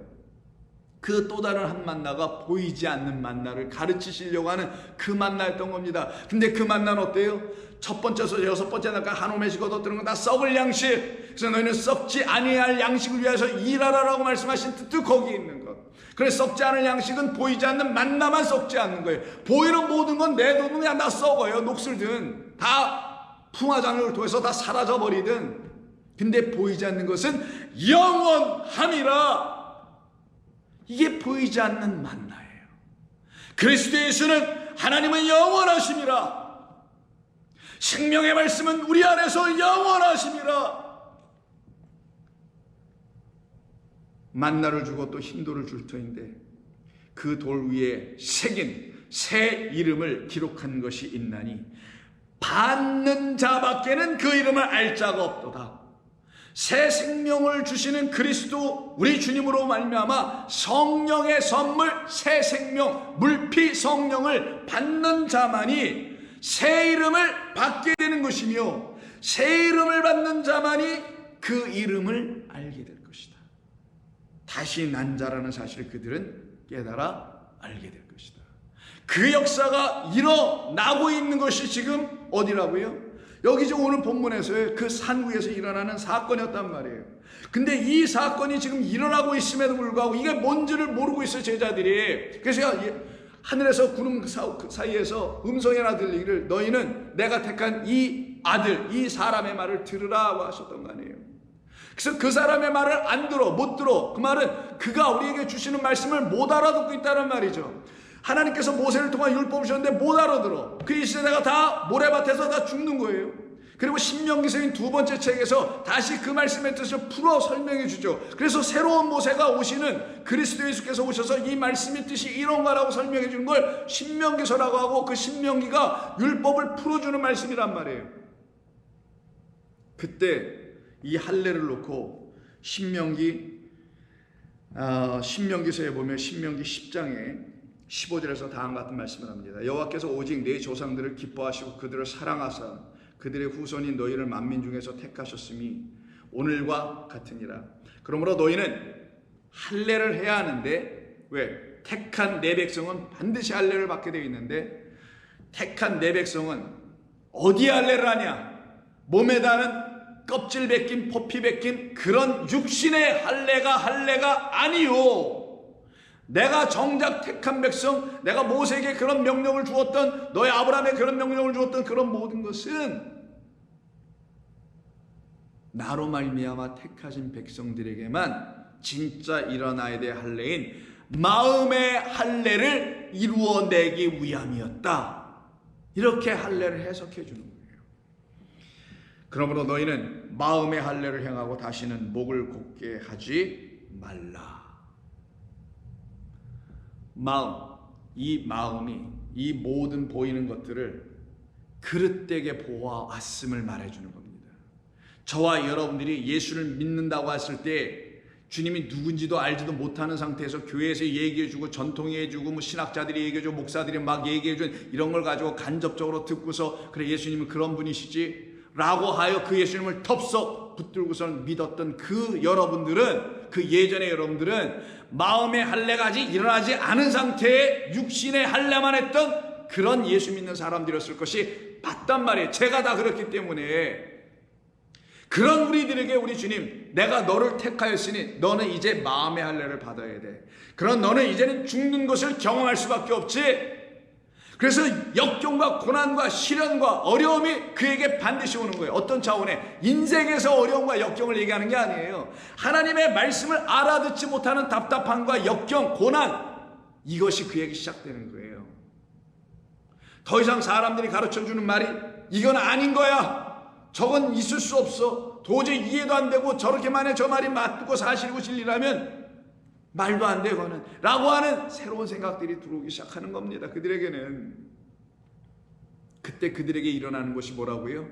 그 또 다른 한 만나가 보이지 않는 만나를 가르치시려고 하는 그 만나였던 겁니다. 근데 그 만나는 어때요? 첫 번째에서 여섯 번째 날까지 한 오매씩 얻어들은 건 다 썩을 양식. 그래서 너희는 썩지 아니할 양식을 위해서 일하라라고 말씀하신 뜻도 거기에 있는 것. 그래서 썩지 않을 양식은 보이지 않는 만나만 썩지 않는 거예요. 보이는 모든 건 내둬도 그냥 다 썩어요. 녹슬든 다 풍화장을 통해서 다 사라져버리든. 근데 보이지 않는 것은 영원함이라. 이게 보이지 않는 만나예요. 그리스도 예수는 하나님은 영원하심이라. 생명의 말씀은 우리 안에서 영원하심이라. 만나를 주고 또 흰돌을 줄 터인데 그 돌 위에 새긴 새 이름을 기록한 것이 있나니 받는 자밖에는 그 이름을 알 자가 없도다. 새 생명을 주시는 그리스도 우리 주님으로 말미암아 성령의 선물 새 생명 물피 성령을 받는 자만이 새 이름을 받게 되는 것이며 새 이름을 받는 자만이 그 이름을 알게 될 것이다. 다시 난 자라는 사실을 그들은 깨달아 알게 될 것이다. 그 역사가 일어나고 있는 것이 지금 어디라고요? 여기 지금 오늘 본문에서의 그 산 위에서 일어나는 사건이었단 말이에요. 근데 이 사건이 지금 일어나고 있음에도 불구하고 이게 뭔지를 모르고 있어요, 제자들이. 그래서 하늘에서 구름 사이에서 음성이 하나 들리기를 너희는 내가 택한 이 아들, 이 사람의 말을 들으라고 하셨던 거 아니에요. 그래서 그 사람의 말을 안 들어, 못 들어. 그 말은 그가 우리에게 주시는 말씀을 못 알아듣고 있다는 말이죠. 하나님께서 모세를 통한 율법을 주셨는데 못 알아들어. 그 시대가 다 모래밭에서 다 죽는 거예요. 그리고 신명기서인 두 번째 책에서 다시 그 말씀의 뜻을 풀어 설명해 주죠. 그래서 새로운 모세가 오시는 그리스도 예수께서 오셔서 이 말씀의 뜻이 이런 거라고 설명해 주는 걸 신명기서라고 하고 그 신명기가 율법을 풀어주는 말씀이란 말이에요. 그때 이 할례를 놓고 신명기서에 보면 신명기 10장에 15절에서 다음과 같은 말씀을 합니다. 여호와께서 오직 내 조상들을 기뻐하시고 그들을 사랑하사 그들의 후손인 너희를 만민 중에서 택하셨음이 오늘과 같으니라. 그러므로 너희는 할례를 해야 하는데 왜? 택한 내 백성은 반드시 할례를 받게 되어 있는데 택한 내 백성은 어디에 할례를 하냐? 몸에다는 껍질 벗긴 포피 벗긴 그런 육신의 할례가 아니요. 내가 정작 택한 백성, 내가 모세에게 그런 명령을 주었던, 너희 아브라함에게 그런 명령을 주었던 그런 모든 것은 나로 말미암아 택하신 백성들에게만 진짜 일어나야 될 할례인 마음의 할례를 이루어내기 위함이었다. 이렇게 할례를 해석해 주는 거예요. 그러므로 너희는 마음의 할례를 행하고 다시는 목을 곧게 하지 말라. 이 마음이 이 모든 보이는 것들을 그릇되게 보아왔음을 말해주는 겁니다. 저와 여러분들이 예수를 믿는다고 했을 때 주님이 누군지도 알지도 못하는 상태에서 교회에서 얘기해주고 전통해주고 뭐 신학자들이 얘기해주고 목사들이 막 얘기해준 이런 걸 가지고 간접적으로 듣고서 그래 예수님은 그런 분이시지 라고 하여 그 예수님을 덥석 붙들고선 믿었던 그 여러분들은, 그 예전의 여러분들은 마음의 할례가 아직 일어나지 않은 상태에 육신의 할례만 했던 그런 예수 믿는 사람들이었을 것이 맞단 말이에요. 제가 다 그렇기 때문에. 그런 우리들에게 우리 주님, 내가 너를 택하였으니 너는 이제 마음의 할례를 받아야 돼. 그런 너는 이제는 죽는 것을 경험할 수밖에 없지. 그래서 역경과 고난과 시련과 어려움이 그에게 반드시 오는 거예요. 어떤 차원에? 인생에서 어려움과 역경을 얘기하는 게 아니에요. 하나님의 말씀을 알아듣지 못하는 답답함과 역경, 고난, 이것이 그에게 시작되는 거예요. 더 이상 사람들이 가르쳐주는 말이 이건 아닌 거야. 저건 있을 수 없어. 도저히 이해도 안 되고 저렇게만 해 저 말이 맞고 사실이고 진리라면 말도 안 돼, 그거는. 라고 하는 새로운 생각들이 들어오기 시작하는 겁니다. 그들에게는. 그때 그들에게 일어나는 것이 뭐라고요?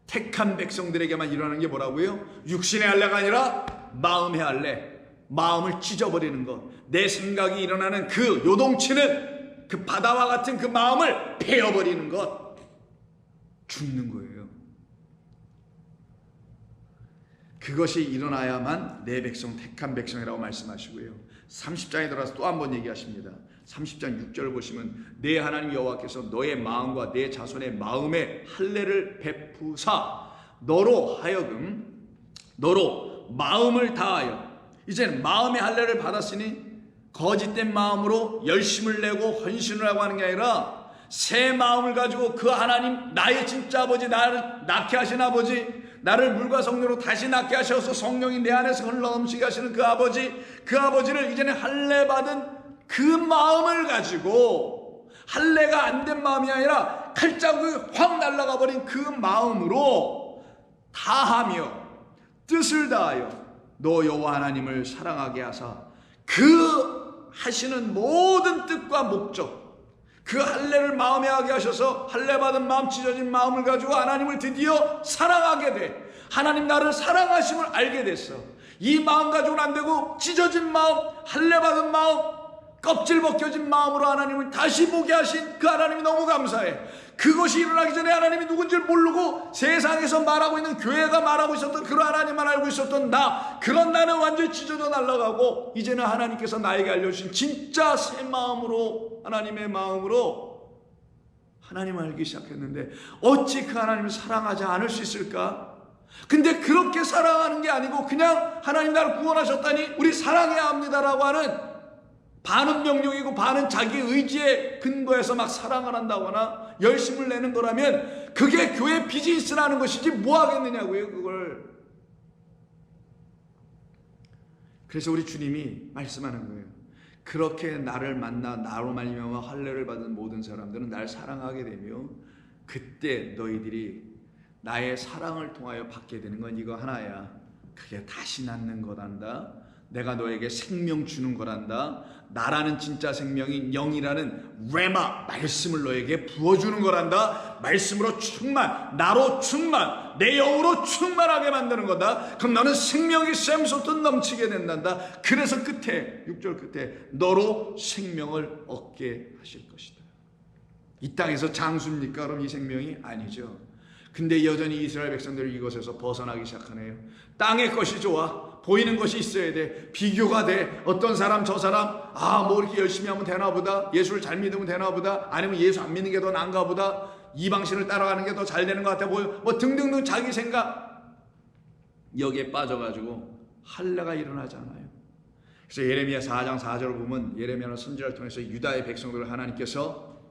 택한 백성들에게만 일어나는 게 뭐라고요? 육신의 할례가 아니라 마음의 할례. 마음을 찢어버리는 것. 내 생각이 일어나는 그 요동치는 그 바다와 같은 그 마음을 베어버리는 것. 죽는 거예요. 그것이 일어나야만 내 백성 택한 백성이라고 말씀하시고요. 30장에 들어가서 또 한 번 얘기하십니다. 30장 6절을 보시면 내 하나님 여호와께서 너의 마음과 내 자손의 마음에 할례를 베푸사 너로 마음을 다하여, 이제는 마음의 할례를 받았으니 거짓된 마음으로 열심을 내고 헌신을 하고 하는 게 아니라 새 마음을 가지고 그 하나님, 나의 진짜 아버지, 나를 낳게 하신 아버지, 나를 물과 성령으로 다시 낳게 하셔서 성령이 내 안에서 흘러넘치게 하시는 그 아버지를 이제는 할례 받은 그 마음을 가지고, 할례가 안 된 마음이 아니라 칼자국이 확 날아가 버린 그 마음으로 다하며 뜻을 다하여 너 여호와 하나님을 사랑하게 하사 그 하시는 모든 뜻과 목적, 그 할례를 마음에 하게 하셔서 할례 받은 마음, 찢어진 마음을 가지고 하나님을 드디어 사랑하게 돼. 하나님 나를 사랑하심을 알게 됐어. 이 마음 가지고는 안 되고 찢어진 마음, 할례 받은 마음, 껍질 벗겨진 마음으로 하나님을 다시 보게 하신 그 하나님이 너무 감사해. 그것이 일어나기 전에 하나님이 누군지를 모르고 세상에서 말하고 있는, 교회가 말하고 있었던 그런 하나님만 알고 있었던 그런 나는 완전히 찢어져 날아가고, 이제는 하나님께서 나에게 알려주신 진짜 새 마음으로, 하나님의 마음으로 하나님을 알기 시작했는데 어찌 그 하나님을 사랑하지 않을 수 있을까? 근데 그렇게 사랑하는 게 아니고 그냥 하나님 나를 구원하셨다니 우리 사랑해야 합니다라고 하는, 반은 명령이고 반은 자기 의지에 근거해서 막 사랑을 한다거나 열심을 내는 거라면 그게 교회 비즈니스라는 것이지 뭐 하겠느냐고요, 그걸. 그래서 우리 주님이 말씀하는 거예요. 그렇게 나를 만나 나로 말미암아 할례를 받은 모든 사람들은 날 사랑하게 되며, 그때 너희들이 나의 사랑을 통하여 받게 되는 건 이거 하나야. 그게 다시 낳는 거란다. 내가 너에게 생명 주는 거란다. 나라는 진짜 생명인 영이라는 레마 말씀을 너에게 부어주는 거란다. 말씀으로 충만, 나로 충만, 내 영으로 충만하게 만드는 거다. 그럼 너는 생명이 샘솟듯 넘치게 된단다. 그래서 끝에 6절 끝에 너로 생명을 얻게 하실 것이다. 이 땅에서 장수입니까? 그럼 이 생명이 아니죠. 근데 여전히 이스라엘 백성들이 이것에서 벗어나기 시작하네요. 땅의 것이 좋아. 보이는 것이 있어야 돼. 비교가 돼. 어떤 사람 저 사람 뭐 이렇게 열심히 하면 되나 보다. 예수를 잘 믿으면 되나 보다. 아니면 예수 안 믿는 게 더 나은가 보다. 이방신을 따라가는 게 더 잘 되는 것 같아 보여. 뭐 등등등 자기 생각. 여기에 빠져가지고 할례가 일어나지 않아요. 그래서 예레미야 4장 4절을 보면 예레미야는 선지자를 통해서 유다의 백성들을 하나님께서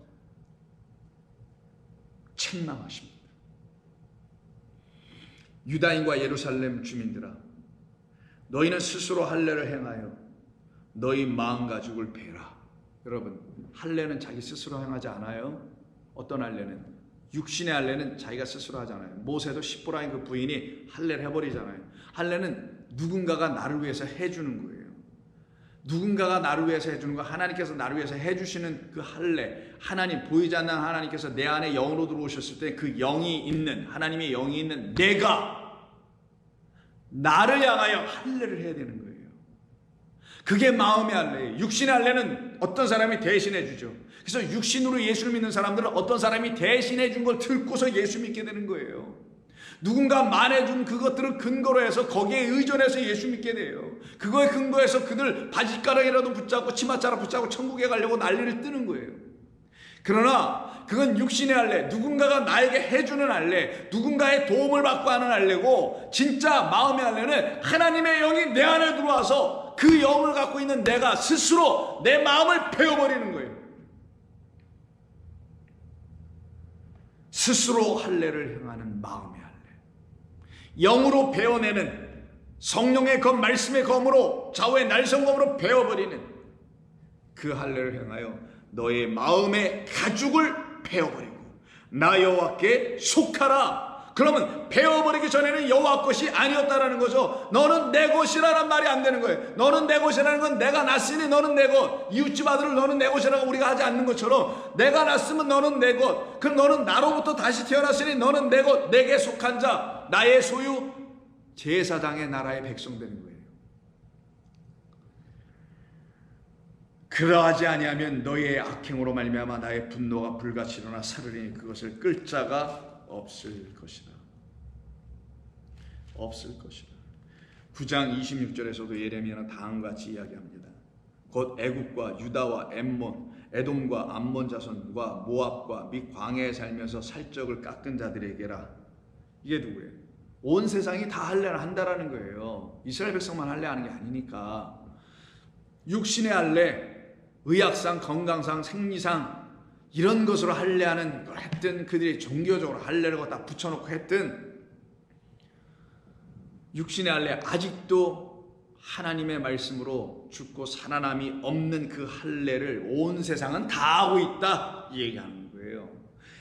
책망하십니다. 유다인과 예루살렘 주민들아, 너희는 스스로 할례를 행하여 너희 마음 가죽을 베라. 여러분, 할례는 자기 스스로 행하지 않아요. 어떤 할례는? 육신의 할례는 자기가 스스로 하잖아요. 모세도 십보라인 그 부인이 할례를 해버리잖아요. 할례는 누군가가 나를 위해서 해주는 거예요. 누군가가 나를 위해서 해주는 거, 하나님께서 나를 위해서 해주시는 그 할례, 하나님, 보이지 않는 하나님께서 내 안에 영으로 들어오셨을 때 그 영이 있는, 하나님의 영이 있는 내가 나를 향하여 할례를 해야 되는 거예요. 그게 마음의 할례예요. 육신의 할례는 어떤 사람이 대신해 주죠. 그래서 육신으로 예수를 믿는 사람들은 어떤 사람이 대신해 준 걸 듣고서 예수 믿게 되는 거예요. 누군가 말해준 그것들을 근거로 해서 거기에 의존해서 예수 믿게 돼요. 그거에 근거해서 그들 바지가락이라도 붙잡고 치맛자락 붙잡고 천국에 가려고 난리를 뜨는 거예요. 그러나 그건 육신의 할례, 누군가가 나에게 해주는 할례, 누군가의 도움을 받고 하는 할례고, 진짜 마음의 할례는 하나님의 영이 내 안에 들어와서 그 영을 갖고 있는 내가 스스로 내 마음을 베어버리는 거예요. 스스로 할례를 행하는 마음의 할례, 영으로 베어내는 성령의 검, 말씀의 검으로, 좌우의 날성검으로 베어버리는 그 할례를 행하여 너의 마음의 가죽을 베어버리고 나 여호와께 속하라. 그러면 베어버리기 전에는 여호와 것이 아니었다라는 거죠. 너는 내 것이라는 말이 안 되는 거예요. 너는 내 것이라는 건 내가 낳았으니 너는 내 것, 이웃집 아들을 너는 내 것이라고 우리가 하지 않는 것처럼, 내가 낳았으면 너는 내 것, 그럼 너는 나로부터 다시 태어났으니 너는 내 것, 내게 속한 자, 나의 소유, 제사장의 나라의 백성 되는 거예요. 그러하지 아니하면 너희의 악행으로 말미암아 나의 분노가 불같이 일어나 사르리니 그것을 끌 자가 없을 것이다. 없을 것이다. 9장 26절에서도 예레미야는 다음과 같이 이야기합니다. 곧 애굽과 유다와 엠몬, 에돔과 암몬 자손과 모압과 및 광야에 살면서 살적을 깎은 자들에게라. 이게 누구예요? 온 세상이 다 할례를 한다라는 거예요. 이스라엘 백성만 할례하는 게 아니니까. 육신의 할례, 의학상, 건강상, 생리상 이런 것으로 할례하는 걸 했든, 그들이 종교적으로 할례를 갖다 붙여놓고 했든, 육신의 할례 아직도 하나님의 말씀으로 죽고 살아남이 없는 그 할례를 온 세상은 다 하고 있다, 이 얘기하는 거예요.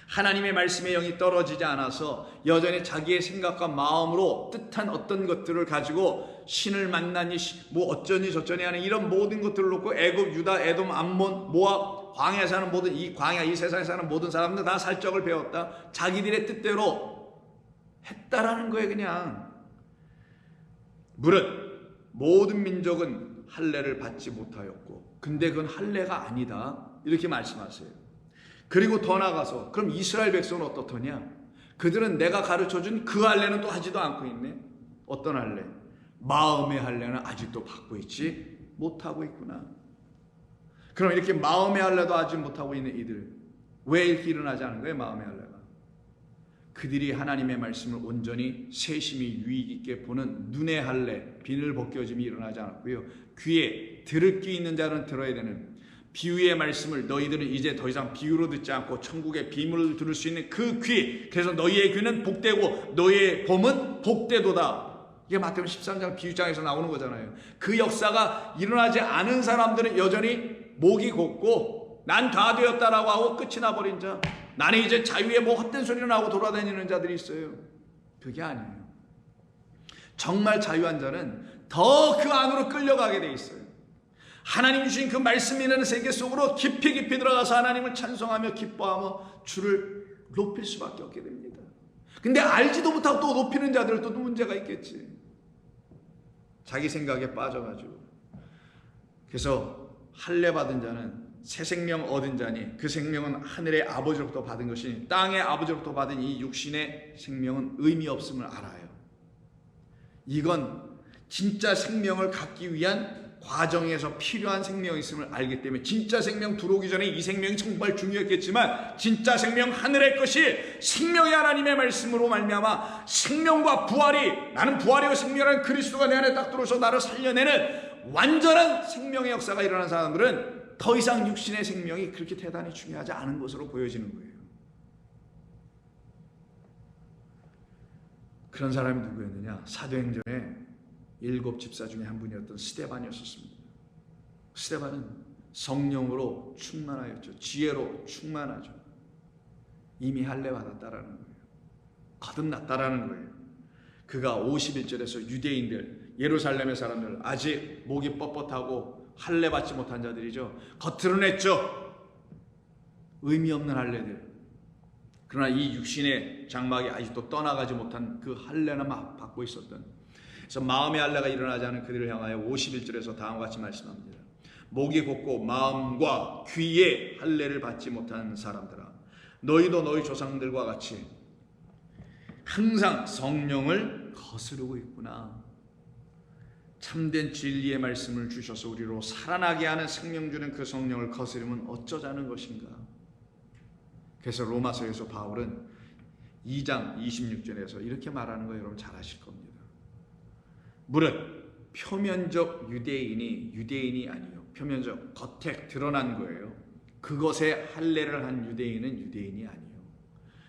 하나님의 말씀의 영이 떨어지지 않아서 여전히 자기의 생각과 마음으로 뜻한 어떤 것들을 가지고 신을 만나니 뭐 어쩌니 저쩌니 하는 이런 모든 것들을 놓고 애굽, 유다, 에돔, 암몬, 모압, 광야에 사는 모든 이 광야, 이 세상에 사는 모든 사람들 다 살적을 배웠다. 자기들의 뜻대로 했다라는 거예요. 그냥 무릇 모든 민족은 할례를 받지 못하였고, 근데 그건 할례가 아니다, 이렇게 말씀하세요. 그리고 더 나가서 그럼 이스라엘 백성은 어떻더냐? 그들은 내가 가르쳐준 그 할례는 또 하지도 않고 있네. 어떤 할례? 마음의 할례는 아직도 받고 있지 못하고 있구나. 그럼 이렇게 마음의 할례도 하지 못하고 있는 이들, 왜 이렇게 일어나지 않은 거예요? 마음의 할례가. 그들이 하나님의 말씀을 온전히 세심히 유익 있게 보는 눈의 할례, 비늘 벗겨짐이 일어나지 않았고요. 귀에 들을 귀 있는 자는 들어야 되는 비유의 말씀을 너희들은 이제 더 이상 비유로 듣지 않고 천국의 비밀을 들을 수 있는 그 귀, 그래서 너희의 귀는 복되고 너희의 봄은 복되도다. 이게 마태복음 13장 비유장에서 나오는 거잖아요. 그 역사가 일어나지 않은 사람들은 여전히 목이 곧고 난 다 되었다라고 하고 끝이 나버린 자, 나는 이제 자유의 뭐 헛된 소리를 하고 돌아다니는 자들이 있어요. 그게 아니에요. 정말 자유한 자는 더 그 안으로 끌려가게 돼 있어요. 하나님 주신 그 말씀이라는 세계 속으로 깊이 깊이 들어가서 하나님을 찬송하며 기뻐하며 주를 높일 수밖에 없게 됩니다. 근데 알지도 못하고 또 높이는 자들도 또 문제가 있겠지. 자기 생각에 빠져가지고. 그래서 할례 받은 자는 새 생명 얻은 자니 그 생명은 하늘의 아버지로부터 받은 것이니 땅의 아버지로부터 받은 이 육신의 생명은 의미 없음을 알아요. 이건 진짜 생명을 갖기 위한 과정에서 필요한 생명이 있음을 알기 때문에, 진짜 생명 들어오기 전에 이 생명이 정말 중요했겠지만 진짜 생명 하늘의 것이 생명의 하나님의 말씀으로 말미암아 생명과 부활이, 나는 부활이고 생명이라는 그리스도가 내 안에 딱 들어서 나를 살려내는 완전한 생명의 역사가 일어난 사람들은 더 이상 육신의 생명이 그렇게 대단히 중요하지 않은 것으로 보여지는 거예요. 그런 사람이 누구였느냐? 사도행전에 7 집사 중에 한 분이었던 스데반이었습니다. 스데반은 성령으로 충만하였죠. 지혜로 충만하죠. 이미 할례 받았다라는 거예요. 거듭났다라는 거예요. 그가 51절에서 유대인들, 예루살렘의 사람들, 아직 목이 뻣뻣하고 할례 받지 못한 자들이죠. 겉으로는 했죠. 의미 없는 할례들. 그러나 이 육신의 장막이 아직도 떠나가지 못한 그 할례는 막 받고 있었던, 그래서 마음의 할례가 일어나지 않은 그들을 향하여 51절에서 다음과 같이 말씀합니다. 목이 곧고 마음과 귀에 할례를 받지 못하는 사람들아, 너희도 너희 조상들과 같이 항상 성령을 거스르고 있구나. 참된 진리의 말씀을 주셔서 우리로 살아나게 하는 생명 주는 그 성령을 거스르면 어쩌자는 것인가. 그래서 로마서에서 바울은 2장 26절에서 이렇게 말하는 거 여러분 잘 아실 겁니다. 무릇 표면적 유대인이 아니요, 표면적 겉에 드러난 거예요. 그것에 할례를 한 유대인은 유대인이 아니에요.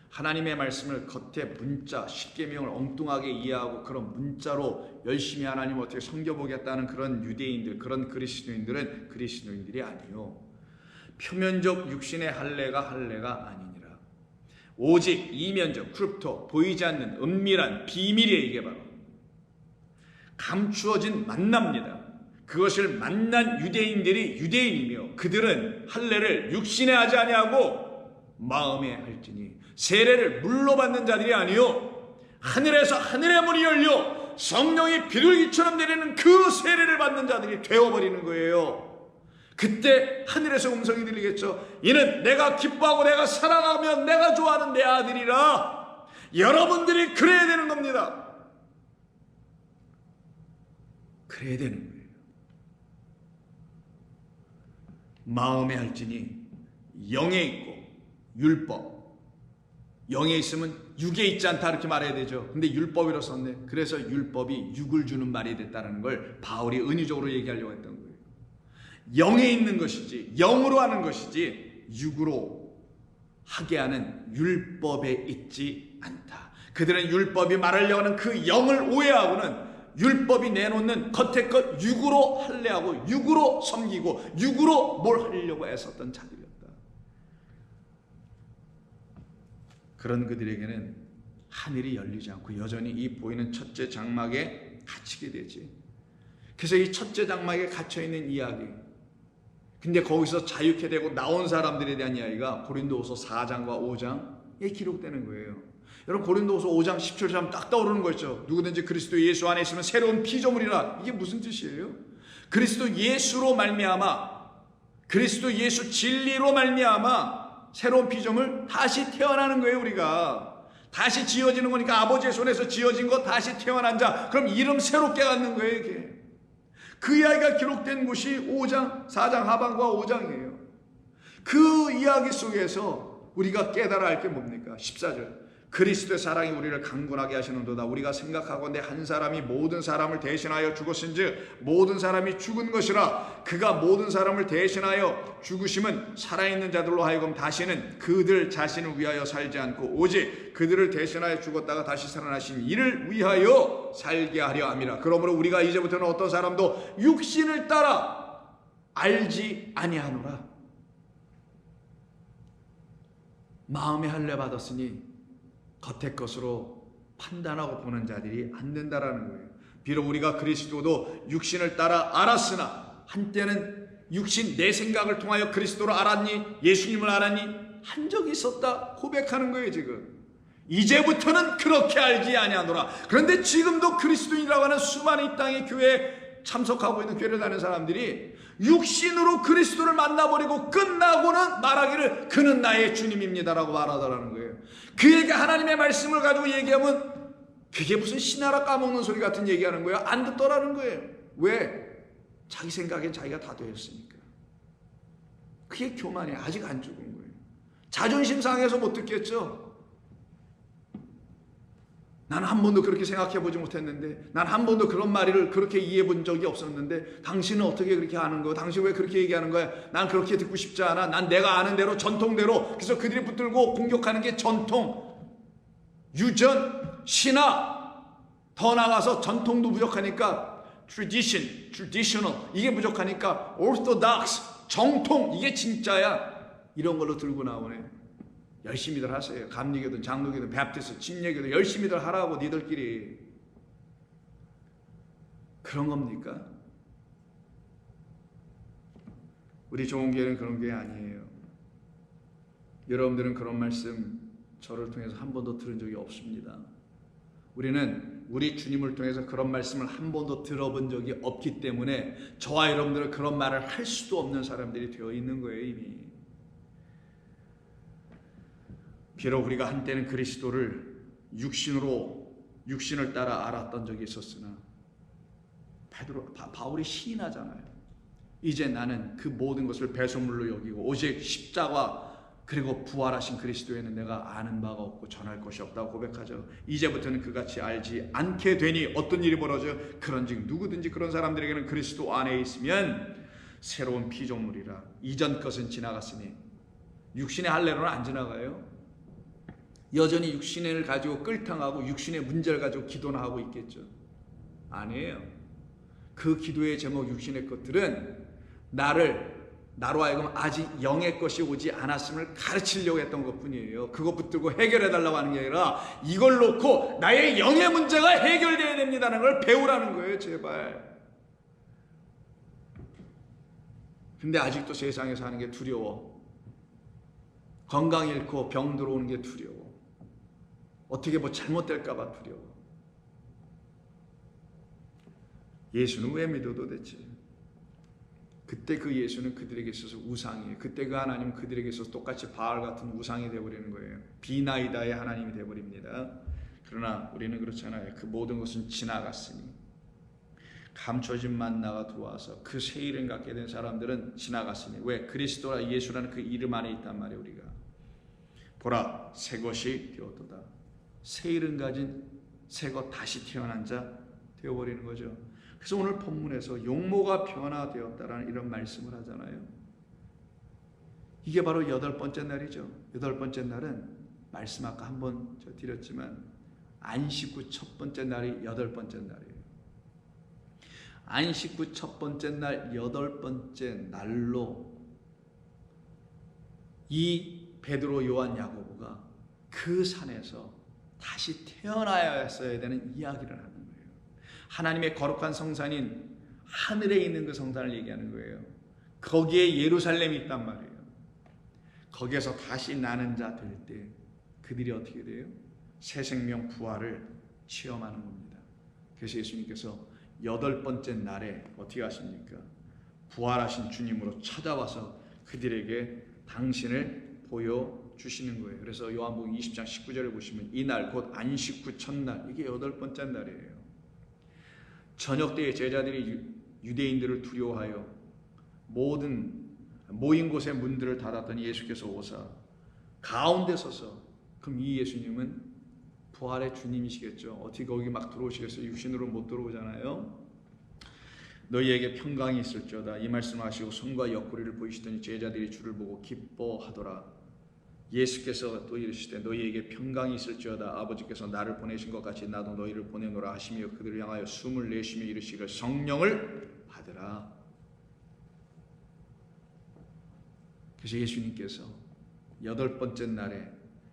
하나님의 말씀을 겉에 문자, 십계명을 엉뚱하게 이해하고 그런 문자로 열심히 하나님 어떻게 섬겨보겠다는 그런 유대인들, 그런 그리스도인들은 그리스도인들이 아니요, 표면적 육신의 할례가 아니니라. 오직 이면적, 크립토, 보이지 않는 은밀한 비밀이에요. 이게 바로 감추어진 만납니다. 그것을 만난 유대인들이 유대인이며 그들은 할례를 육신에 하지 아니하고 마음에 할지니, 세례를 물로 받는 자들이 아니요 하늘에서 하늘의 문이 열려 성령이 비둘기처럼 내리는 그 세례를 받는 자들이 되어버리는 거예요. 그때 하늘에서 음성이 들리겠죠. 이는 내가 기뻐하고 내가 사랑하며 내가 좋아하는 내 아들이라. 여러분들이 그래야 되는 겁니다. 그래야 되는 거예요. 마음에 할지니 영에 있고 율법. 영에 있으면 육에 있지 않다 이렇게 말해야 되죠. 근데 율법이라고 썼네. 그래서 율법이 육을 주는 말이 됐다는 걸 바울이 은유적으로 얘기하려고 했던 거예요. 영에 있는 것이지, 영으로 하는 것이지 육으로 하게 하는 율법에 있지 않다. 그들은 율법이 말하려고 하는 그 영을 오해하고는 율법이 내놓는 겉의 것 육으로 할래하고 육으로 섬기고 육으로 뭘 하려고 애썼던 자들이었다. 그런 그들에게는 하늘이 열리지 않고 여전히 이 보이는 첫째 장막에 갇히게 되지. 그래서 이 첫째 장막에 갇혀있는 이야기, 근데 거기서 자유케 되고 나온 사람들에 대한 이야기가 고린도후서 4장과 5장에 기록되는 거예요. 여러분, 고린도후서 5장 17절 딱 떠오르는 거 있죠. 누구든지 그리스도 예수 안에 있으면 새로운 피조물이라. 이게 무슨 뜻이에요? 그리스도 예수로 말미암아, 그리스도 예수 진리로 말미암아 새로운 피조물, 다시 태어나는 거예요. 우리가 다시 지어지는 거니까 아버지의 손에서 지어진 거 다시 태어난 자, 그럼 이름 새롭게 갖는 거예요. 이게 그 이야기가 기록된 곳이 5장, 4장 하반과 5장이에요. 그 이야기 속에서 우리가 깨달아야 할 게 뭡니까? 14절, 그리스도의 사랑이 우리를 강건하게 하시는도다. 우리가 생각하건대 한 사람이 모든 사람을 대신하여 죽었은즉 모든 사람이 죽은 것이라. 그가 모든 사람을 대신하여 죽으심은 살아있는 자들로 하여금 다시는 그들 자신을 위하여 살지 않고 오직 그들을 대신하여 죽었다가 다시 살아나신 이를 위하여 살게 하려 함이라. 그러므로 우리가 이제부터는 어떤 사람도 육신을 따라 알지 아니하노라. 마음에 할례 받았으니 겉의 것으로 판단하고 보는 자들이 안 된다라는 거예요. 비록 우리가 그리스도도 육신을 따라 알았으나 한때는 육신 내 생각을 통하여 그리스도를 알았니? 예수님을 알았니? 한 적이 있었다 고백하는 거예요. 지금 이제부터는 그렇게 알지 아니하노라. 그런데 지금도 그리스도인이라고 하는 수많은 이 땅의 교회에 참석하고 있는 교회를 다니는 사람들이 육신으로 그리스도를 만나버리고 끝나고는 말하기를 그는 나의 주님입니다라고 말하더라는 거예요. 그에게 하나님의 말씀을 가지고 얘기하면 그게 무슨 신하라 까먹는 소리 같은 얘기하는 거예요. 안 듣더라는 거예요. 왜? 자기 생각엔 자기가 다 되었으니까. 그게 교만이에요. 아직 안 죽은 거예요. 자존심 상해서 못 듣겠죠. 난 한 번도 그렇게 생각해 보지 못했는데, 난 한 번도 그런 말을 그렇게 이해해 본 적이 없었는데 당신은 어떻게 그렇게 하는 거야? 당신 왜 그렇게 얘기하는 거야? 난 그렇게 듣고 싶지 않아. 난 내가 아는 대로 전통대로. 그래서 그들이 붙들고 공격하는 게 전통, 유전, 신화. 더 나가서 전통도 부족하니까 traditional 이게 부족하니까 orthodox, 정통, 이게 진짜야. 이런 걸로 들고 나오네. 열심히들 하세요. 감리교든 장로교든 베프티스트 침례교든 열심히들 하라고. 니들끼리 그런 겁니까? 우리 좋은 교회는 그런 게 아니에요. 여러분들은 그런 말씀 저를 통해서 한 번도 들은 적이 없습니다. 우리는 우리 주님을 통해서 그런 말씀을 한 번도 들어본 적이 없기 때문에 저와 여러분들은 그런 말을 할 수도 없는 사람들이 되어 있는 거예요. 이미. 비록 우리가 한때는 그리스도를 육신을 따라 알았던 적이 있었으나 바울이 시인하잖아요. 이제 나는 그 모든 것을 배설물로 여기고 오직 십자가 그리고 부활하신 그리스도에는 내가 아는 바가 없고 전할 것이 없다고 고백하죠. 이제부터는 그같이 알지 않게 되니 어떤 일이 벌어져? 그런즉 누구든지 그런 사람들에게는 그리스도 안에 있으면 새로운 피조물이라. 이전 것은 지나갔으니. 육신의 할례로는 안 지나가요. 여전히 육신을 가지고 끌탕하고 육신의 문제를 가지고 기도나 하고 있겠죠. 아니에요. 그 기도의 제목 육신의 것들은 나로 하여금 아직 영의 것이 오지 않았음을 가르치려고 했던 것뿐이에요. 그거 붙들고 해결해달라고 하는 게 아니라 이걸 놓고 나의 영의 문제가 해결되어야 됩니다라는 걸 배우라는 거예요. 제발. 근데 아직도 세상에 사는 게 두려워. 건강 잃고 병 들어오는 게 두려워. 어떻게 뭐 잘못될까 봐 두려워. 예수는 왜 믿어 도대체? 그때 그 예수는 그들에게 있어서 우상이에요. 그때 그 하나님은 그들에게 있어서 똑같이 바알 같은 우상이 되어버리는 거예요. 비나이다의 하나님이 되어버립니다. 그러나 우리는 그렇잖아요. 그 모든 것은 지나갔으니 감춰진 만나가 들어와서 그 새 이름 갖게 된 사람들은 지나갔으니, 왜? 그리스도라 예수라는 그 이름 안에 있단 말이에요. 우리가 보라 새 것이 되었도다. 새 이름 가진 새 것 다시 태어난 자 되어버리는 거죠. 그래서 오늘 본문에서 용모가 변화되었다라는 이런 말씀을 하잖아요. 이게 바로 8번째 날이죠. 8번째 날은 말씀 아까 한번 드렸지만 안식 후 첫 번째 날이 8번째 날이에요. 안식 후 첫 번째 날 8번째 날로 이 베드로, 요한, 야고보가 그 산에서 다시 태어나야 되는 이야기를 하는 거예요. 하나님의 거룩한 성산인 하늘에 있는 그 성산을 얘기하는 거예요. 거기에 예루살렘이 있단 말이에요. 거기에서 다시 나는 자 될 때 그들이 어떻게 돼요? 새 생명 부활을 체험하는 겁니다. 그래서 예수님께서 8번째 날에 어떻게 하십니까? 부활하신 주님으로 찾아와서 그들에게 당신을 보여주시는 거예요. 그래서 요한복음 20장 19절에 보시면 이날 곧 안식 후 첫날, 이게 8번째 날이에요. 저녁 때에 제자들이 유대인들을 두려워하여 모든 모인 곳의 문들을 닫았더니 예수께서 오사 가운데 서서, 그럼 이 예수님은 부활의 주님이시겠죠. 어떻게 거기 막 들어오시겠어요? 육신으로 못 들어오잖아요. 너희에게 평강이 있을지어다 이 말씀하시고 손과 옆구리를 보이시더니 제자들이 주를 보고 기뻐하더라. 예수께서 또 이르시되 너희에게 평강이 있을지어다 아버지께서 나를 보내신 것 같이 나도 너희를 보내노라 하시며 그들을 향하여 숨을 내쉬며 이르시기를 성령을 받으라. 그래서 예수님께서 8번째 날에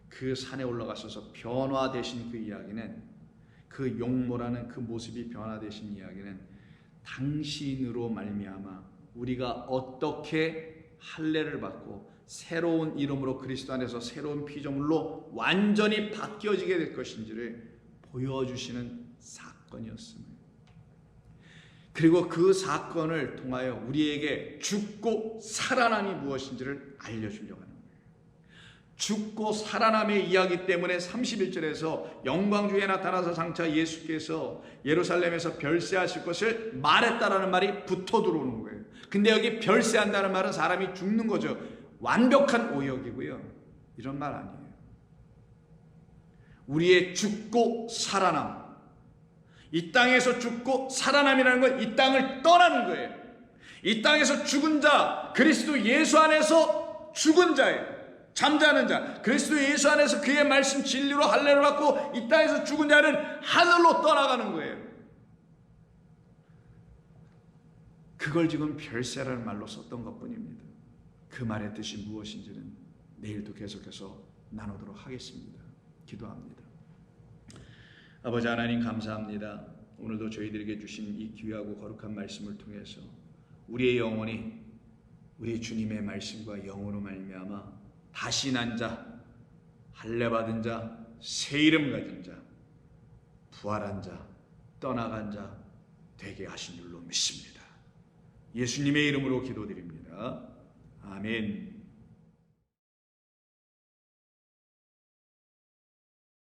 그 산에 올라가셔서 변화되신 그 이야기는, 그 용모라는 그 모습이 변화되신 이야기는 당신으로 말미암아 우리가 어떻게 할례를 받고 새로운 이름으로 그리스도 안에서 새로운 피조물로 완전히 바뀌어지게 될 것인지를 보여주시는 사건이었습니다. 그리고 그 사건을 통하여 우리에게 죽고 살아남이 무엇인지를 알려주려고 하는 거예요. 죽고 살아남의 이야기 때문에 31절에서 영광주에 나타나서 장차 예수께서 예루살렘에서 별세하실 것을 말했다라는 말이 붙어 들어오는 거예요. 근데 여기 별세한다는 말은 사람이 죽는 거죠. 완벽한 오역이고요. 이런 말 아니에요. 우리의 죽고 살아남, 이 땅에서 죽고 살아남이라는 건 이 땅을 떠나는 거예요. 이 땅에서 죽은 자, 그리스도 예수 안에서 죽은 자예요. 잠자는 자, 그리스도 예수 안에서 그의 말씀 진리로 할례를 받고 이 땅에서 죽은 자는 하늘로 떠나가는 거예요. 그걸 지금 별세라는 말로 썼던 것뿐입니다. 그 말의 뜻이 무엇인지는 내일도 계속해서 나누도록 하겠습니다. 기도합니다. 아버지 하나님 감사합니다. 오늘도 저희들에게 주신 이 귀하고 거룩한 말씀을 통해서 우리의 영혼이 우리 주님의 말씀과 영으로 말미암아 다시 난 자, 할례 받은 자, 새 이름 가진 자, 부활한 자, 떠나간 자 되게 하신 줄로 믿습니다. 예수님의 이름으로 기도드립니다. 아멘.